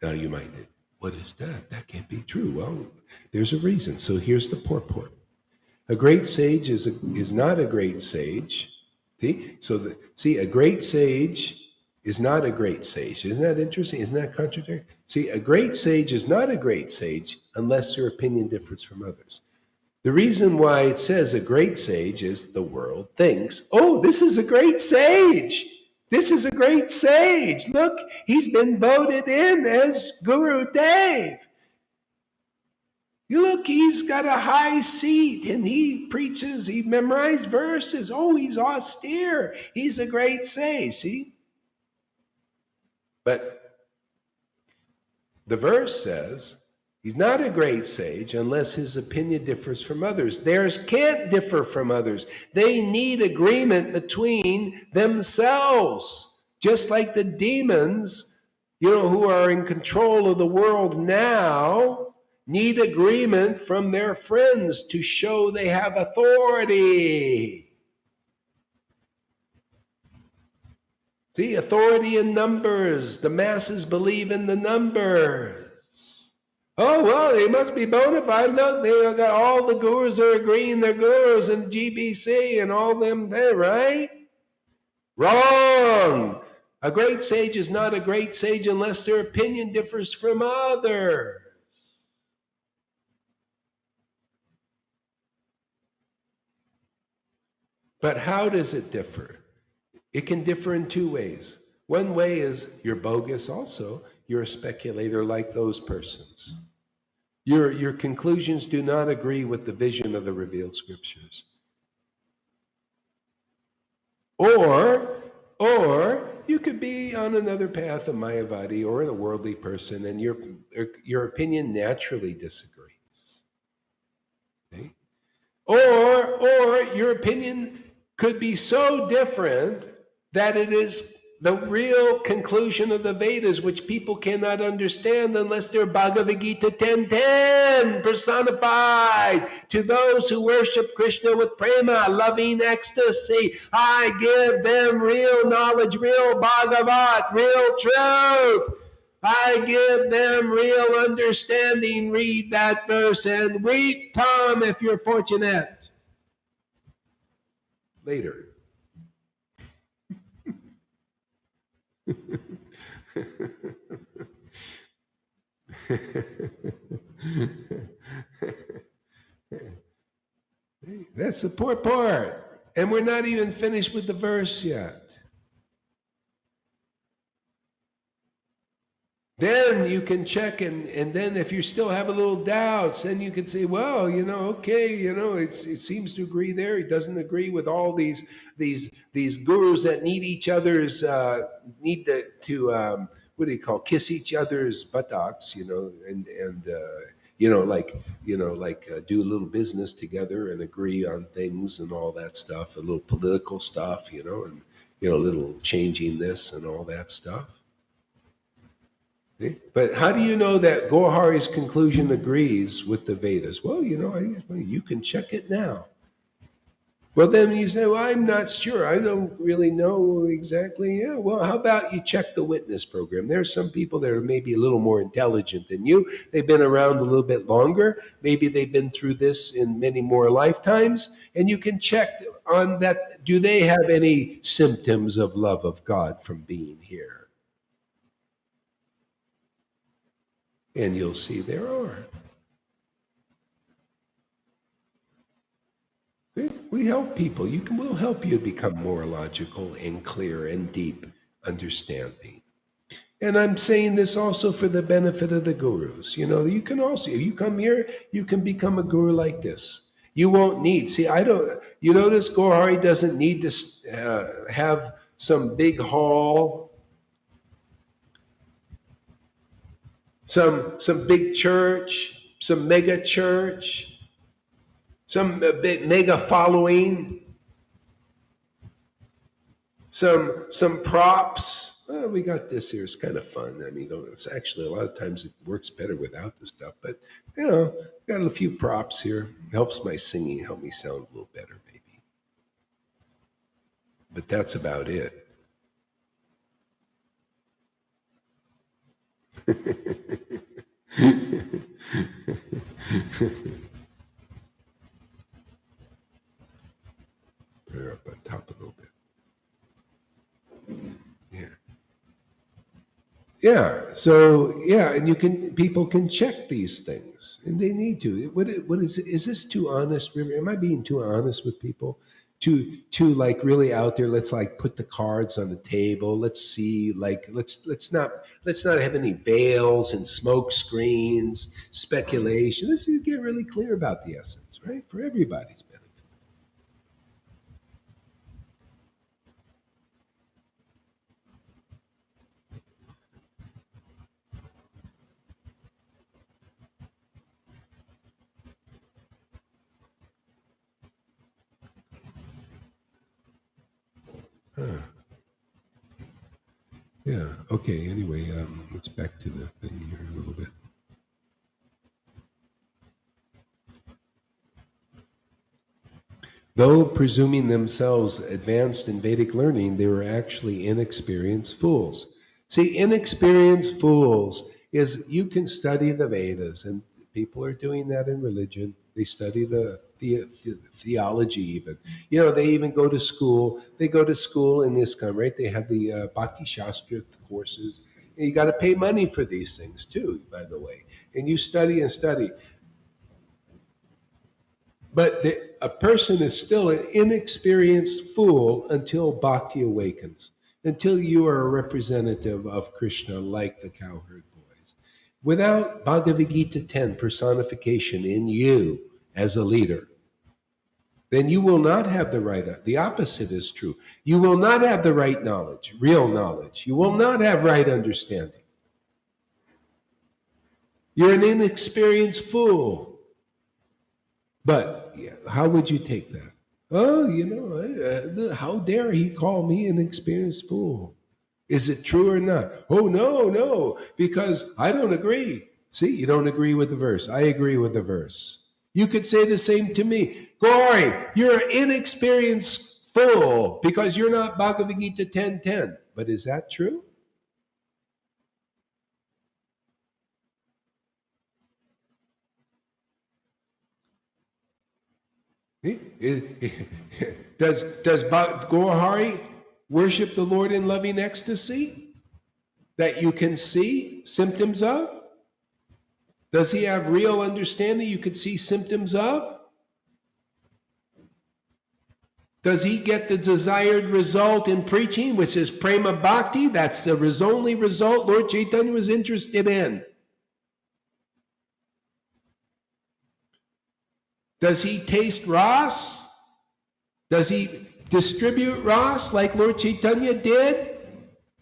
Now you might think, what is that? That can't be true. Well, there's a reason. So here's the purport. A great sage is not a great sage. See, a great sage is not a great sage. Isn't that interesting? Isn't that contradictory? See, a great sage is not a great sage unless their opinion differs from others. The reason why it says a great sage is the world thinks, oh, this is a great sage. This is a great sage. Look, he's been voted in as Guru Dev. You look, he's got a high seat and he preaches, he memorized verses. Oh, he's austere. He's a great sage, see? But the verse says he's not a great sage unless his opinion differs from others. Theirs can't differ from others. They need agreement between themselves, just like the demons, who are in control of the world now, need agreement from their friends to show they have authority. See, authority in numbers. The masses believe in the numbers. Oh, well, they must be bona fide. Look, they got all the gurus are agreeing they're gurus and GBC and all them there, right? Wrong. A great sage is not a great sage unless their opinion differs from others. But how does it differ? It can differ in two ways. One way is you're bogus also. You're a speculator like those persons. Your conclusions do not agree with the vision of the revealed scriptures. Or you could be on another path, a Mayavadi or a worldly person, and your opinion naturally disagrees. Okay? Or your opinion could be so different that it is the real conclusion of the Vedas, which people cannot understand unless they're Bhagavad Gita 10:10 personified. To those who worship Krishna with prema, loving ecstasy, I give them real knowledge, real Bhagavat, real truth. I give them real understanding. Read that verse and weep, Tom, if you're fortunate. Later. That's the purport. And we're not even finished with the verse yet. Then you can check, and then if you still have a little doubts, then you can say, well, okay, it seems to agree there. He doesn't agree with all these gurus that need each other's, need to what do you call, kiss each other's buttocks, and do a little business together and agree on things and all that stuff, a little political stuff, and a little changing this and all that stuff. But how do you know that Gohari's conclusion agrees with the Vedas? Well, you can check it now. Well, then you say, well, I'm not sure. I don't really know exactly. Yeah, well, how about you check the witness program? There are some people that are maybe a little more intelligent than you. They've been around a little bit longer. Maybe they've been through this in many more lifetimes. And you can check on that. Do they have any symptoms of love of God from being here? And you'll see there are. We help people. We'll help you become more logical and clear and deep understanding. And I'm saying this also for the benefit of the gurus. You can also, if you come here, you can become a guru like this. You won't need, see, I don't, you notice Gohari doesn't need to have some big hall, some big church, some mega church, some big mega following, some props. We got this here. It's kind of fun. I mean, it's actually a lot of times it works better without the stuff. But got a few props here. Helps my singing. Help me sound a little better, maybe. But that's about it. Put her up on top a little bit. Yeah. Yeah. So and people can check these things, and they need to. What is this too honest, River? Am I being too honest with people? Too like really out there. Let's like put the cards on the table. Let's see. Like let's not have any veils and smoke screens, speculation. Let's just get really clear about the essence, right? For everybody's benefit. Yeah. Okay. Anyway, let's back to the thing here a little bit. Though presuming themselves advanced in Vedic learning, they were actually inexperienced fools. See, inexperienced fools is you can study the Vedas, and people are doing that in religion. They study the theology, even. They even go to school. They go to school in ISKCON, right? They have the Bhakti Shastra courses. And you got to pay money for these things too, by the way. And you study and study. But a person is still an inexperienced fool until bhakti awakens, until you are a representative of Krishna like the cowherd boys. Without Bhagavad Gita 10 personification in you as a leader, then you will not have the right. The opposite is true. You will not have the right knowledge, real knowledge. You will not have right understanding. You're an inexperienced fool. But how would you take that? Oh, how dare he call me an experienced fool? Is it true or not? Oh, no, because I don't agree. See, you don't agree with the verse. I agree with the verse. You could say the same to me. Gory, you're an inexperienced fool because you're not Bhagavad Gita 10:10. But is that true? Does Gohari worship the Lord in loving ecstasy that you can see symptoms of? Does he have real understanding you could see symptoms of? Does he get the desired result in preaching, which is prema bhakti? That's the only result Lord Chaitanya was interested in. Does he taste Ras? Does he distribute Ras like Lord Chaitanya did?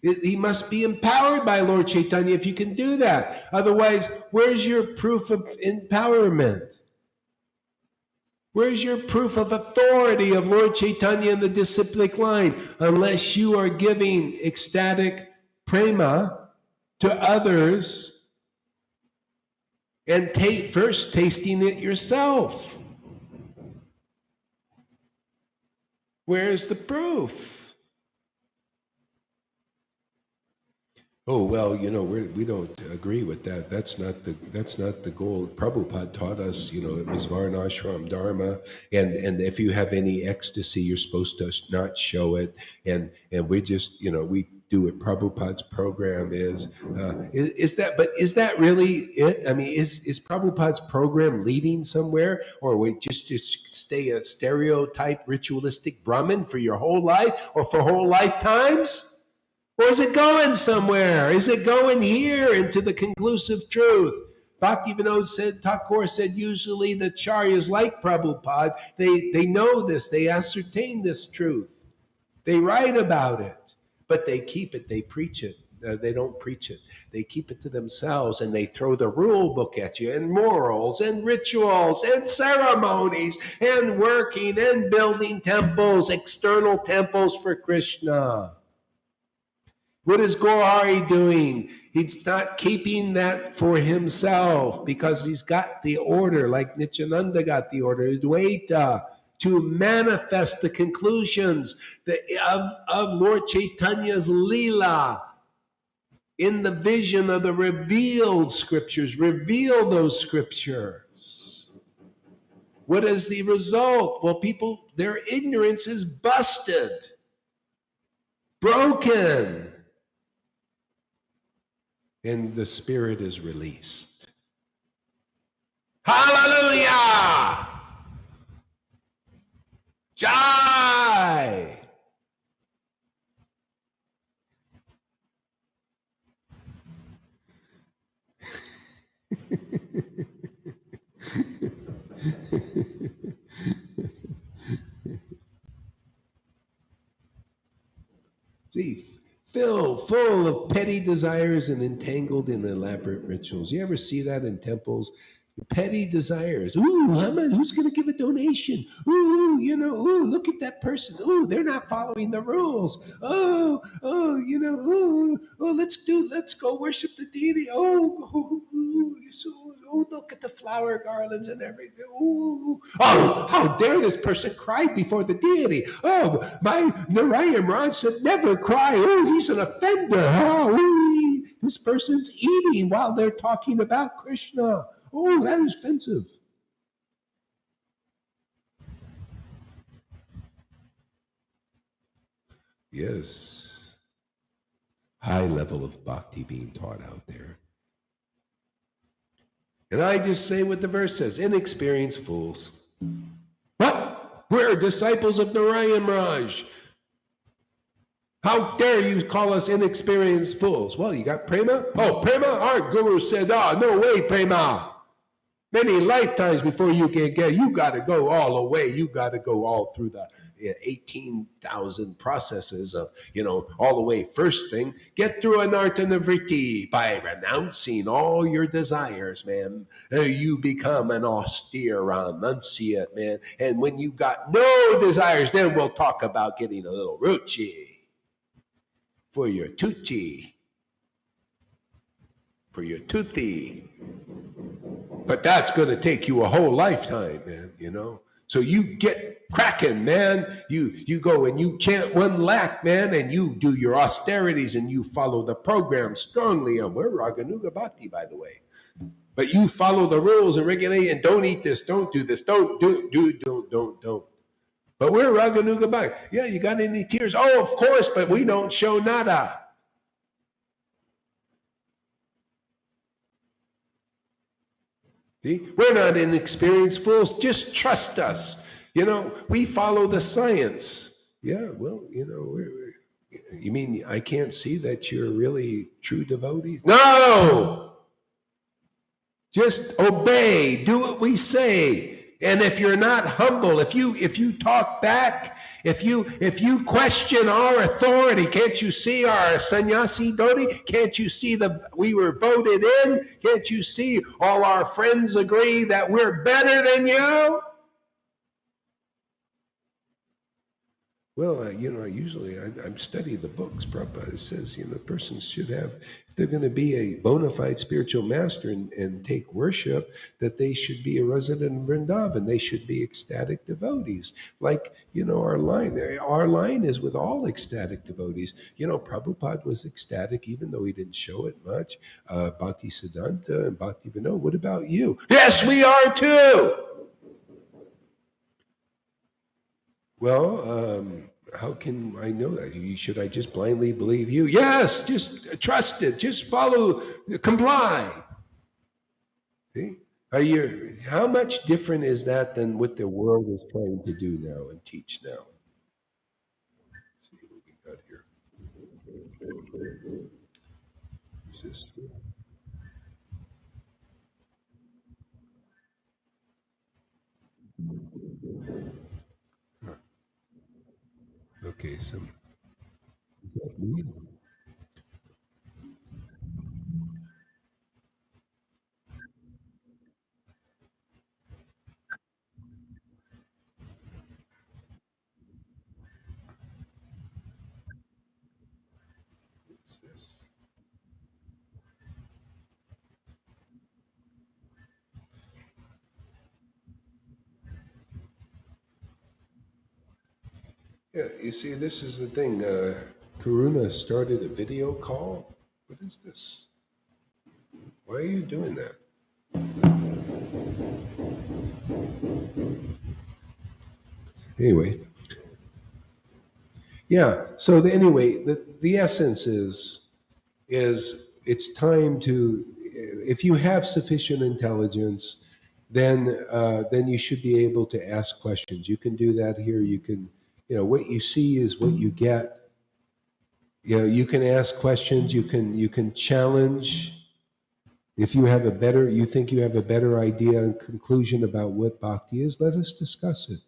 He must be empowered by Lord Chaitanya if you can do that. Otherwise, where's your proof of empowerment? Where's your proof of authority of Lord Chaitanya in the disciplic line? Unless you are giving ecstatic prema to others and first tasting it yourself. Where's the proof? Oh, well, we don't agree with that. That's not the goal. Prabhupada taught us, it was Varnashram Dharma, and if you have any ecstasy, you're supposed to not show it. And we just, do what Prabhupada's program is. Is that really it? I mean, is Prabhupada's program leading somewhere, or we just stay a stereotype ritualistic Brahmin for your whole life or for whole lifetimes? Or is it going somewhere? Is it going here into the conclusive truth? Bhaktivinoda said, Thakur said, usually the Charyas like Prabhupada, they know this, they ascertain this truth. They write about it, but they keep it, they preach it. They don't preach it. They keep it to themselves, and they throw the rule book at you, and morals and rituals and ceremonies and working and building temples, external temples for Krishna. What is Gohari doing? He's not keeping that for himself because he's got the order, like Nityananda got the order, Advaita, to manifest the conclusions of Lord Chaitanya's Leela in the vision of the revealed scriptures. Reveal those scriptures. What is the result? Well, people, their ignorance is busted, broken, and the Spirit is released. Hallelujah! Jai! See, full of petty desires and entangled in elaborate rituals. You ever see that in temples? Petty desires. Ooh, who's going to give a donation? Ooh, look at that person. Ooh, they're not following the rules. Oh, let's go worship the deity. Look at the flower garlands and everything. Ooh, how dare this person cry before the deity? Oh, my Narayan Raj said never cry. Oh, he's an offender. Oh, this person's eating while they're talking about Krishna. Oh, that is offensive. Yes. High level of bhakti being taught out there. And I just say what the verse says, inexperienced fools. What? We're disciples of Narayan Raj. How dare you call us inexperienced fools? Well, you got prema? Oh, prema? Our guru said, no way, prema. Many lifetimes before you can get, you got to go all the way. You got to go all through the 18,000 processes of, all the way. First thing, get through anartha-nivritti by renouncing all your desires, man. You become an austere renunciate, man. And when you got no desires, then we'll talk about getting a little ruchi for your tuchi, for your toothy. But that's going to take you a whole lifetime, man, So you get cracking, man. You go and you chant 1 lakh, man, and you do your austerities and you follow the program strongly. And we're Raganuga Bhakti, by the way. But you follow the rules and regulate and don't eat this, don't do this, don't. But we're Raganuga Bhakti. Yeah, you got any tears? Oh, of course, but we don't show nada. See, we're not inexperienced fools. Just trust us. We follow the science. Yeah, well, you mean I can't see that you're really true devotees? No! Just obey. Do what we say. And if you're not humble, if you talk back, if you question our authority, can't you see our sannyasi dhoti? Can't you see we were voted in? Can't you see all our friends agree that we're better than you? Well, I'm studying the books. Prabhupada says, persons should have, if they're going to be a bona fide spiritual master and take worship, that they should be a resident in Vrindavan. They should be ecstatic devotees. Like, our line. Our line is with all ecstatic devotees. Prabhupada was ecstatic, even though he didn't show it much. Bhakti Siddhanta and Bhakti Vinod. What about you? Yes, we are too. Well, How can I know that? Should I just blindly believe you? Yes, just trust it. Just follow, comply. See? How much different is that than what the world is trying to do now and teach now? Let's see what we got here. This is okay. Some what's this? Yeah, you see, this is the thing. Karuna started a video call. What is this? Why are you doing that? Anyway, yeah. So anyway, the essence is it's time to, if you have sufficient intelligence, then you should be able to ask questions. You can do that here. You can, what you see is what you get. You can ask questions. You can challenge. If you think you have a better idea and conclusion about what bhakti is, let us discuss it.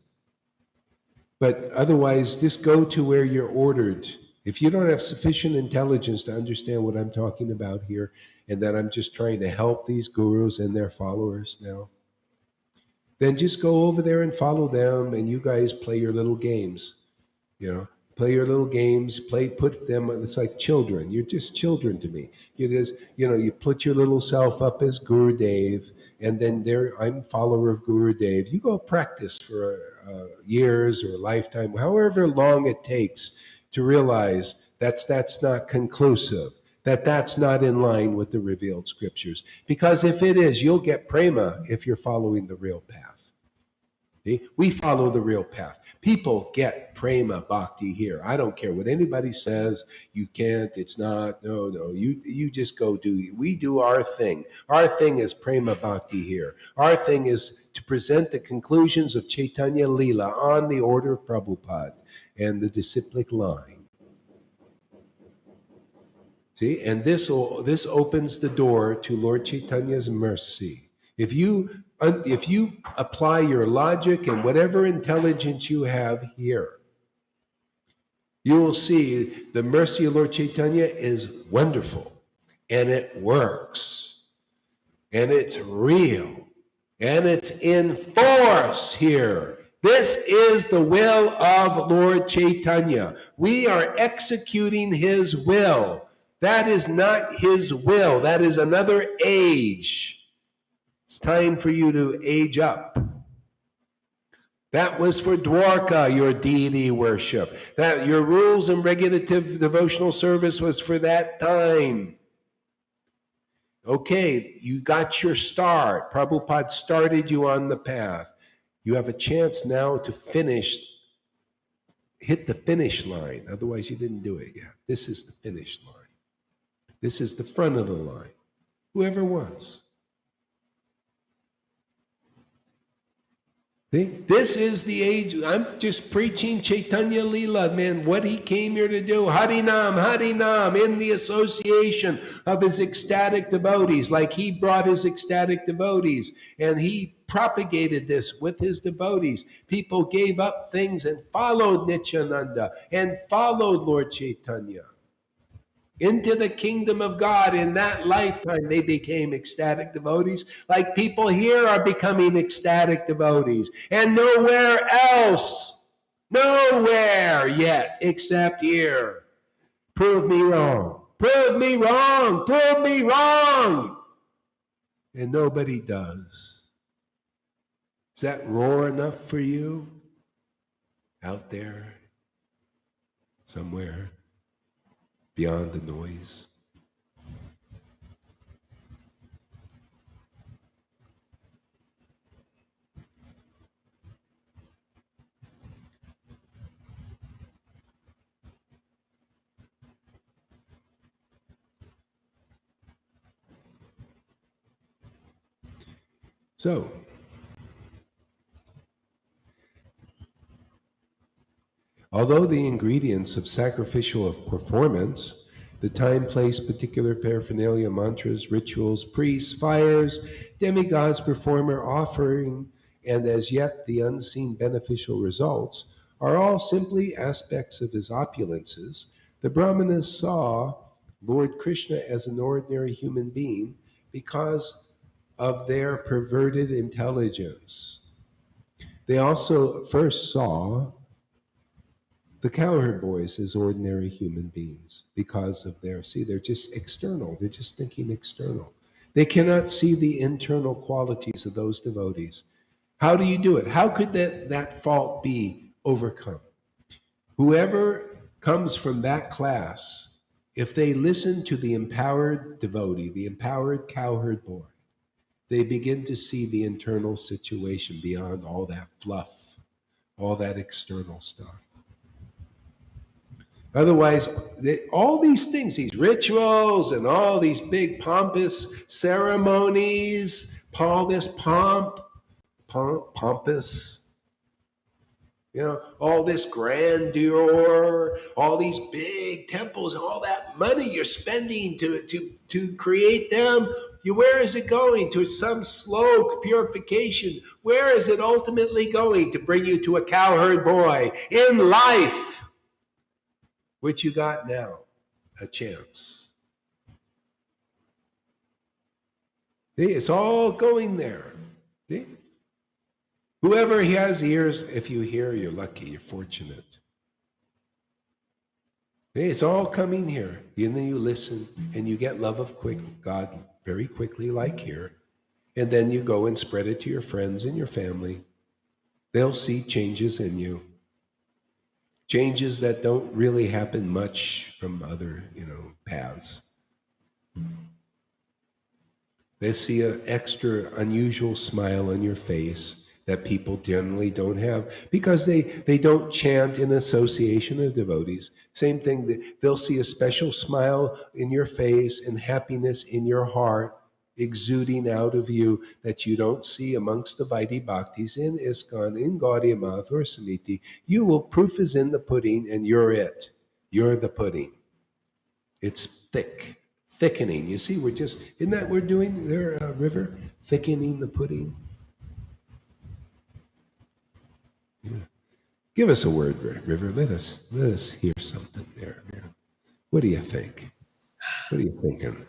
But otherwise, just go to where you're ordered. If you don't have sufficient intelligence to understand what I'm talking about here, and that I'm just trying to help these gurus and their followers now, then just go over there and follow them, and you guys play your little games. You know, play your little games. Put them. It's like children. You're just children to me. You put your little self up as Gurudev, and then there I'm a follower of Gurudev. You go practice for years or a lifetime, however long it takes to realize that's not conclusive. That's not in line with the revealed scriptures. Because if it is, you'll get prema if you're following the real path. See? We follow the real path. People get prema bhakti here. I don't care what anybody says. You can't. It's not. No, no. You just go do. We do our thing. Our thing is prema bhakti here. Our thing is to present the conclusions of Chaitanya Leela on the order of Prabhupada and the disciplic line. See, and this opens the door to Lord Chaitanya's mercy. If you apply your logic and whatever intelligence you have here, you will see the mercy of Lord Chaitanya is wonderful, and it works, and it's real, and it's in force here. This is the will of Lord Chaitanya. We are executing his will. That is not his will. That is another age. It's time for you to age up. That was for Dwarka, your deity worship. That your rules and regulative devotional service was for that time. Okay, you got your start. Prabhupada started you on the path. You have a chance now to hit the finish line. Otherwise, you didn't do it yet. This is the finish line. This is the front of the line. Whoever wants. See? This is the age. I'm just preaching Chaitanya Leela, man, what he came here to do. Harinam, Harinam, in the association of his ecstatic devotees, like he brought his ecstatic devotees and he propagated this with his devotees. People gave up things and followed Nityananda and followed Lord Chaitanya into the kingdom of God. In that lifetime, they became ecstatic devotees, like people here are becoming ecstatic devotees, and nowhere else, nowhere yet except here. Prove me wrong. Prove me wrong. Prove me wrong. And nobody does. Is that roar enough for you? Out there, somewhere, beyond the noise. So, although the ingredients of sacrificial performance, the time, place, particular paraphernalia, mantras, rituals, priests, fires, demigods, performer, offering, and as yet the unseen beneficial results, are all simply aspects of his opulences, the Brahmanas saw Lord Krishna as an ordinary human being because of their perverted intelligence. They also first saw the cowherd boys as ordinary human beings because of their, see, they're just external. They're just thinking external. They cannot see the internal qualities of those devotees. How do you do it? How could that fault be overcome? Whoever comes from that class, if they listen to the empowered devotee, the empowered cowherd boy, they begin to see the internal situation beyond all that fluff, all that external stuff. Otherwise, all these things, these rituals and all these big pompous ceremonies, all this pompous, all this grandeur, all these big temples, all that money you're spending to create them, where is it going? To some slow purification. Where is it ultimately going? To bring you to a cowherd boy in life. Which you got now, a chance. See, it's all going there. See? Whoever has ears, if you hear, you're lucky, you're fortunate. See, it's all coming here. And then you listen and you get love of God very quickly, like here. And then you go and spread it to your friends and your family. They'll see changes in you. Changes that don't really happen much from other, paths. They see an extra unusual smile on your face that people generally don't have because they don't chant in association of devotees. Same thing, they'll see a special smile in your face and happiness in your heart exuding out of you that you don't see amongst the Vaidhi Bhaktis in ISKCON, in Gaudiya Math or Samiti. You will, proof is in the pudding and you're it. You're the pudding. It's thick, thickening. You see, isn't that we're doing there, River? Thickening the pudding. Yeah. Give us a word, River. Let us hear something there, man. What do you think? What are you thinking?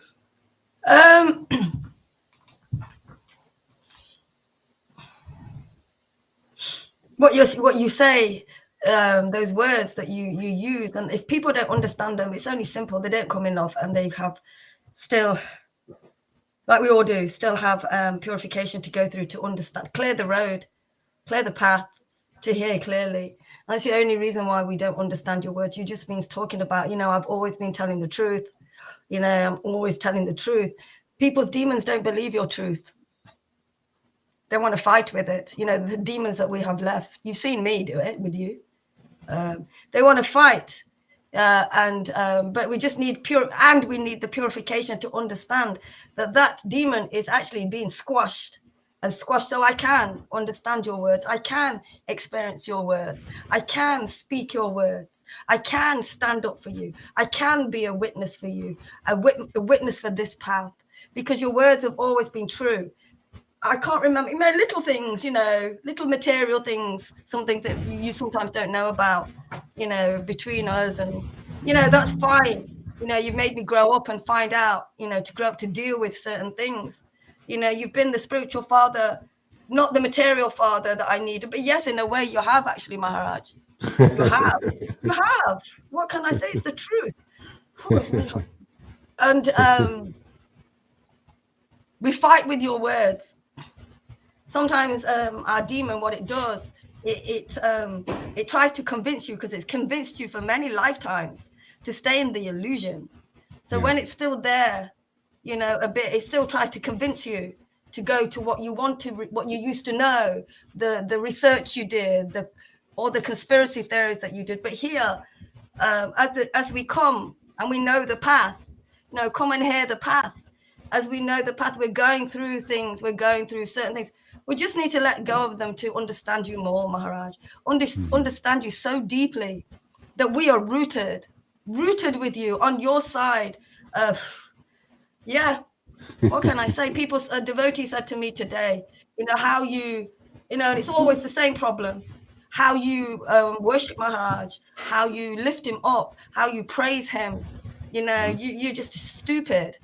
What you say, those words that you use, and if people don't understand them, it's only simple. They don't come enough, and they have still, like we all do, still have purification to go through to understand, clear the road, clear the path to hear clearly. And that's the only reason why we don't understand your words. You just means talking about, I've always been telling the truth. I'm always telling the truth. People's demons don't believe your truth. They want to fight with it. The demons that we have left. You've seen me do it with you. They want to fight. But we just need we need the purification to understand that demon is actually being squashed. So I can understand your words. I can experience your words. I can speak your words. I can stand up for you. I can be a witness for you, a witness for this path, because your words have always been true. I can't remember, little things, little material things, some things that you sometimes don't know about, between us, and, that's fine. You've made me grow up and find out, to grow up to deal with certain things. You've been the spiritual father, not the material father that I needed. But yes, in a way, you have actually, Maharaj. You have. You have. What can I say? It's the truth. And we fight with your words. Sometimes our demon, what it does, it tries to convince you, because it's convinced you for many lifetimes to stay in the illusion. So when it's still there, a bit, it still tries to convince you to go to what you want to, what you used to know, the research you did, all the conspiracy theories that you did. But here, as we come and we know the path, come and hear the path. as we know the path, we're going through things, we're going through certain things. We just need to let go of them to understand you more, Maharaj. Understand you so deeply that we are rooted with you on your side. Yeah. What can I say? People, devotees said to me today, how you, and it's always the same problem. How you worship Maharaj, how you lift him up, how you praise him. You're just stupid,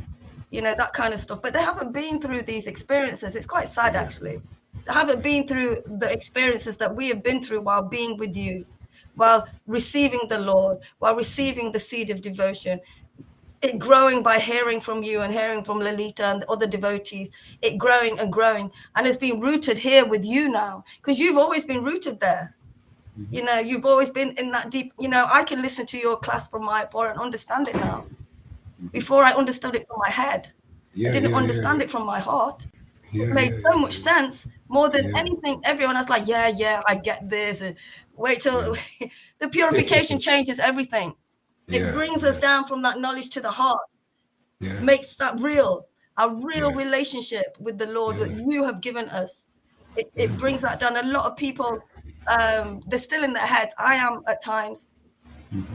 that kind of stuff. But they haven't been through these experiences. It's quite sad, actually. They haven't been through the experiences that we have been through while being with you, while receiving the Lord, while receiving the seed of devotion. It growing by hearing from you and hearing from Lalita and the other devotees, it growing and growing, and it's been rooted here with you now, because you've always been rooted there. You've always been in that deep, I can listen to your class from my Mayapur and understand it now. Before I understood it from my head. I didn't understand it from my heart. It made so much sense, more than anything. Everyone else like, yeah, I get this. Wait till the purification changes everything. It brings us down from that knowledge to the heart. Makes that real, a real relationship with the Lord that you have given us. It brings that down. A lot of people, they're still in their heads. I am at times.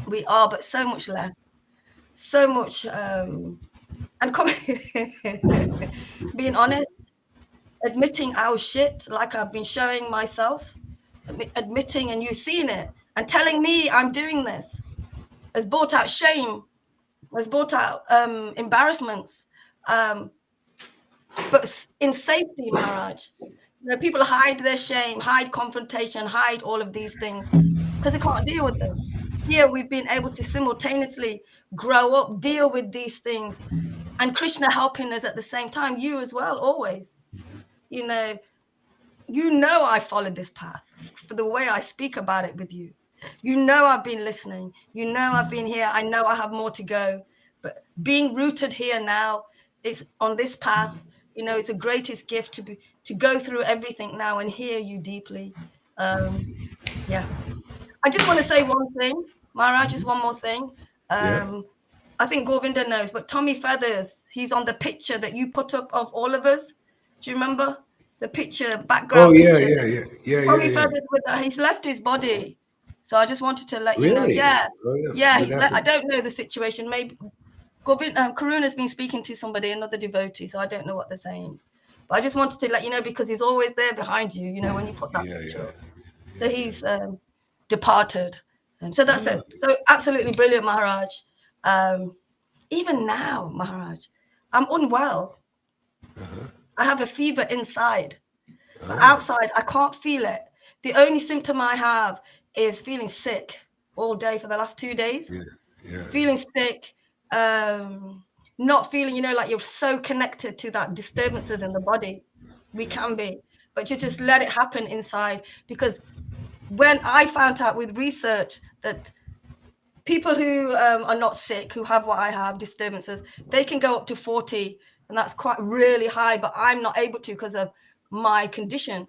We are, but so much less. So much, and being honest, admitting our shit, like I've been showing myself, admitting, and you've seen it, and telling me I'm doing this, has brought out shame, has brought out embarrassments, but in safety, Maharaj. People hide their shame, hide confrontation, hide all of these things because they can't deal with them. Here we've been able to simultaneously grow up, deal with these things, and Krishna helping us at the same time. You as well, always. I followed this path for the way I speak about it with you. I've been listening. I've been here. I know I have more to go, but being rooted here now, is on this path. It's the greatest gift to go through everything now and hear you deeply. I just want to say one thing, Maharaj, just one more thing. I think Govinda knows, but Tommy Feathers, he's on the picture that you put up of all of us. Do you remember the picture, background picture? Tommy Feathers, he's left his body. So I just wanted to let you know. I don't know the situation. Maybe Karuna's been speaking to somebody, another devotee, so I don't know what they're saying. But I just wanted to let you know, because he's always there behind you, when you put that picture up. So he's departed. So that's it. So absolutely brilliant, Maharaj. Even now, Maharaj, I'm unwell. I have a fever inside, but outside I can't feel it. The only symptom I have is feeling sick all day for the last 2 days. Feeling sick, not feeling, like you're so connected to that disturbances in the body. We can be, but you just let it happen inside. Because when I found out with research that people who are not sick, who have what I have, disturbances, they can go up to 40, and that's quite really high, but I'm not able to because of my condition.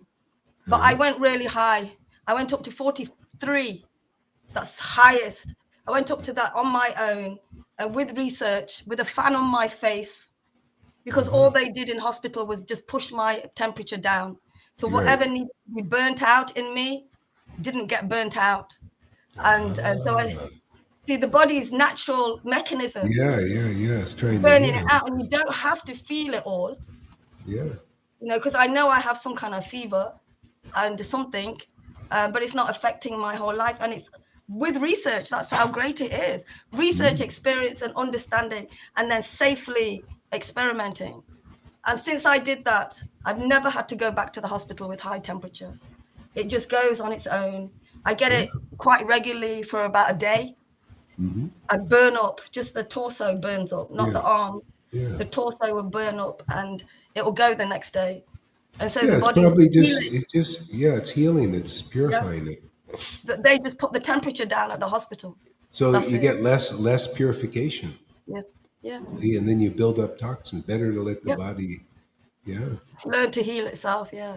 But I went really high. I went up to 43. That's highest. I went up to that on my own, with research, with a fan on my face, because all they did in hospital was just push my temperature down. So whatever needed to be burnt out in me didn't get burnt out. And so I see the body's natural mechanism. It's trying burning it out, and you don't have to feel it all. Because I know I have some kind of fever and something, but it's not affecting my whole life. And it's with research, that's how great it is. Research, experience, and understanding, and then safely experimenting. And since I did that, I've never had to go back to the hospital with high temperature. It just goes on its own. I get it quite regularly for about a day. I burn up, just the torso burns up, not the arm. The torso will burn up, and it will go the next day. And so the body probably it's healing. It's purifying it. They just put the temperature down at the hospital. So you get less purification. And then you build up toxins. Better to let the body, learn to heal itself. Oh,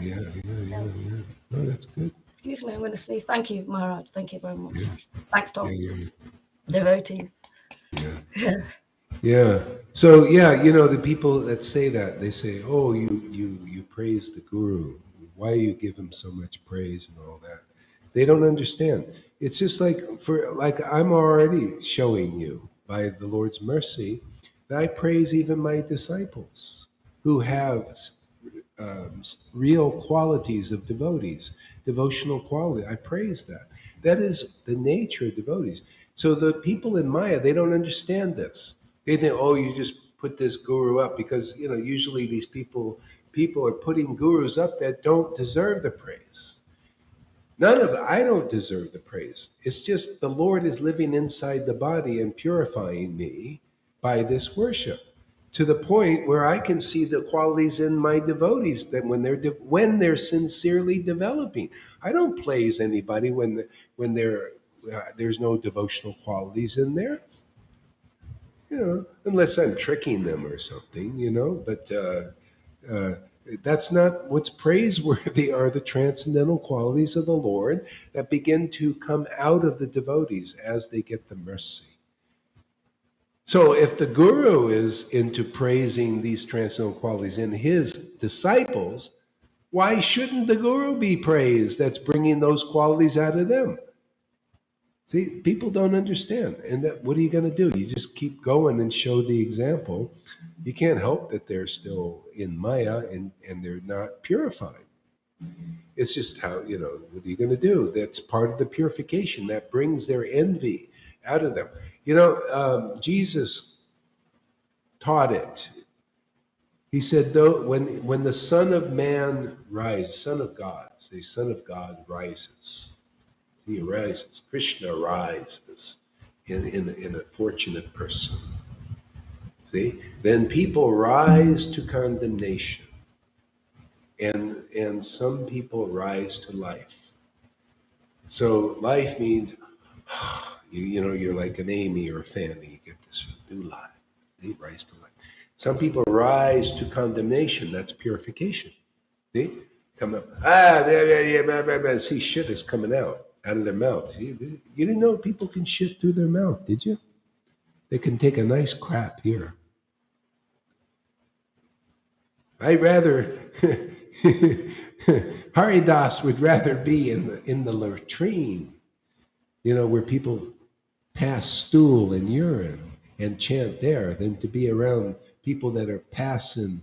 that's good. Excuse me, I'm going to sneeze. Thank you, Maharaj. Thank you very much. Thanks, Tom. Devotees. Yeah. So yeah, the people that say that, they say, "Oh, you praise the guru. Why you give him so much praise and all that?" They don't understand. It's just like I'm already showing you by the Lord's mercy that I praise even my disciples who have real qualities of devotees, devotional quality. I praise that. That is the nature of devotees. So the people in Maya, they don't understand this. They think, oh, you just put this guru up because usually these people are putting gurus up that don't deserve the praise. I don't deserve the praise. It's just the Lord is living inside the body and purifying me by this worship to the point where I can see the qualities in my devotees that when they're sincerely developing. I don't praise anybody when there's no devotional qualities in there, unless I'm tricking them or something. But uh, that's not what's praiseworthy. Are the transcendental qualities of the Lord that begin to come out of the devotees as they get the mercy. So if the guru is into praising these transcendental qualities in his disciples, why shouldn't the guru be praised that's bringing those qualities out of them? See, people don't understand. And what are you going to do? You just keep going and show the example. You can't help that they're still in Maya and they're not purified. It's just what are you going to do? That's part of the purification that brings their envy out of them. Jesus taught it. He said, though, when the Son of Man rises, Son of God, say, Son of God rises. He rises. Krishna rises in a fortunate person. See? Then people rise to condemnation. And some people rise to life. So life means you're like an Amy or a Fanny. You get this new life. They rise to life. Some people rise to condemnation. That's purification. See? Come up. See, shit is coming out of their mouth. You didn't know people can shit through their mouth, did you? They can take a nice crap here. I'd rather Haridas would rather be in the latrine, where people pass stool and urine and chant there, than to be around people that are passing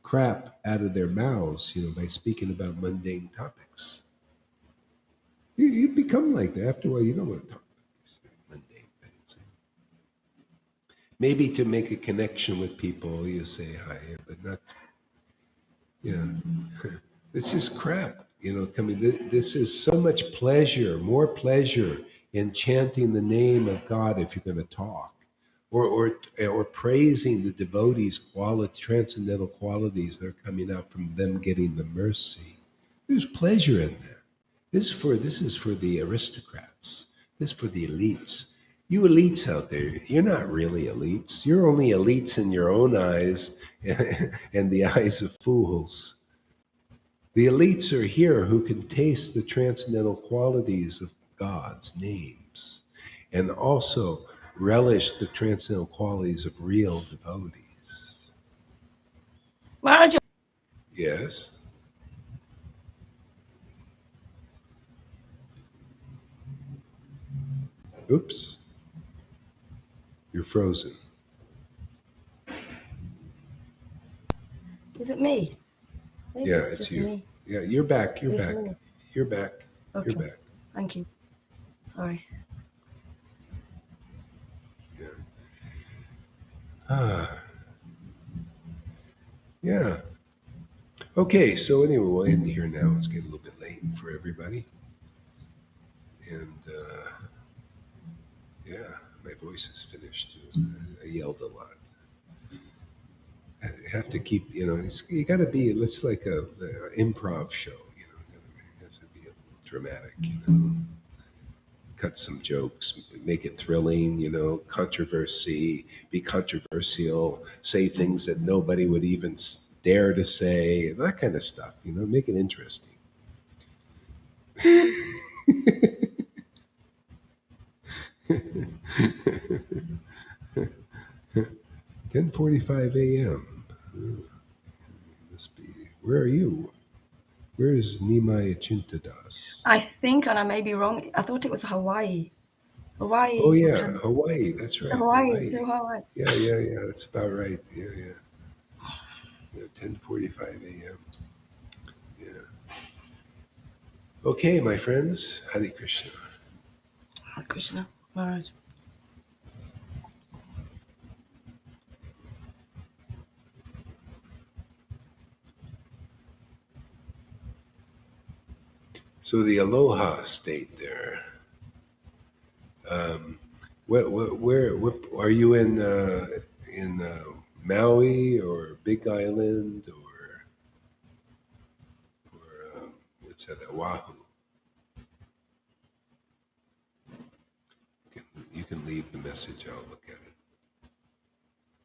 crap out of their mouths, by speaking about mundane topics. You become like that after a while. You don't want to talk about these mundane things. Maybe to make a connection with people, you say hi, but not. This is crap. Coming. This is so much pleasure, more pleasure in chanting the name of God if you're going to talk, or praising the devotees' transcendental qualities that are coming out from them getting the mercy. There's pleasure in that. This is for the aristocrats. This is for the elites. You elites out there, you're not really elites. You're only elites in your own eyes and the eyes of fools. The elites are here who can taste the transcendental qualities of God's names and also relish the transcendental qualities of real devotees. Maharaj, Yes? Oops. You're frozen. is it me? Maybe Yeah, it's it's just you. me. Yeah, you're back. You're It's back. me. You're back. You're Okay. back. Thank you. Sorry. Yeah. Yeah. Okay, so anyway, we'll end here now. It's getting a little bit late for everybody. And yeah, my voice is finished. I yelled a lot. I have to keep, you got to be, it's like a improv show, you have to be a little dramatic, cut some jokes, make it thrilling, controversy, be controversial, say things that nobody would even dare to say, that kind of stuff, make it interesting. 10:45 a.m. Must be. Where are you? Where is Nimai Chintadas? I think, and I may be wrong, I thought it was Hawaii. Hawaii. Oh yeah, Hawaii. That's right. Hawaii. To Hawaii. Yeah. That's about right. Yeah. 10:45 a.m. Yeah. Okay, my friends. Hare Krishna. Hare Krishna. All right. So the aloha state there. Where are you in Maui or Big Island or what's that, Oahu? You can leave the message. I'll look at it.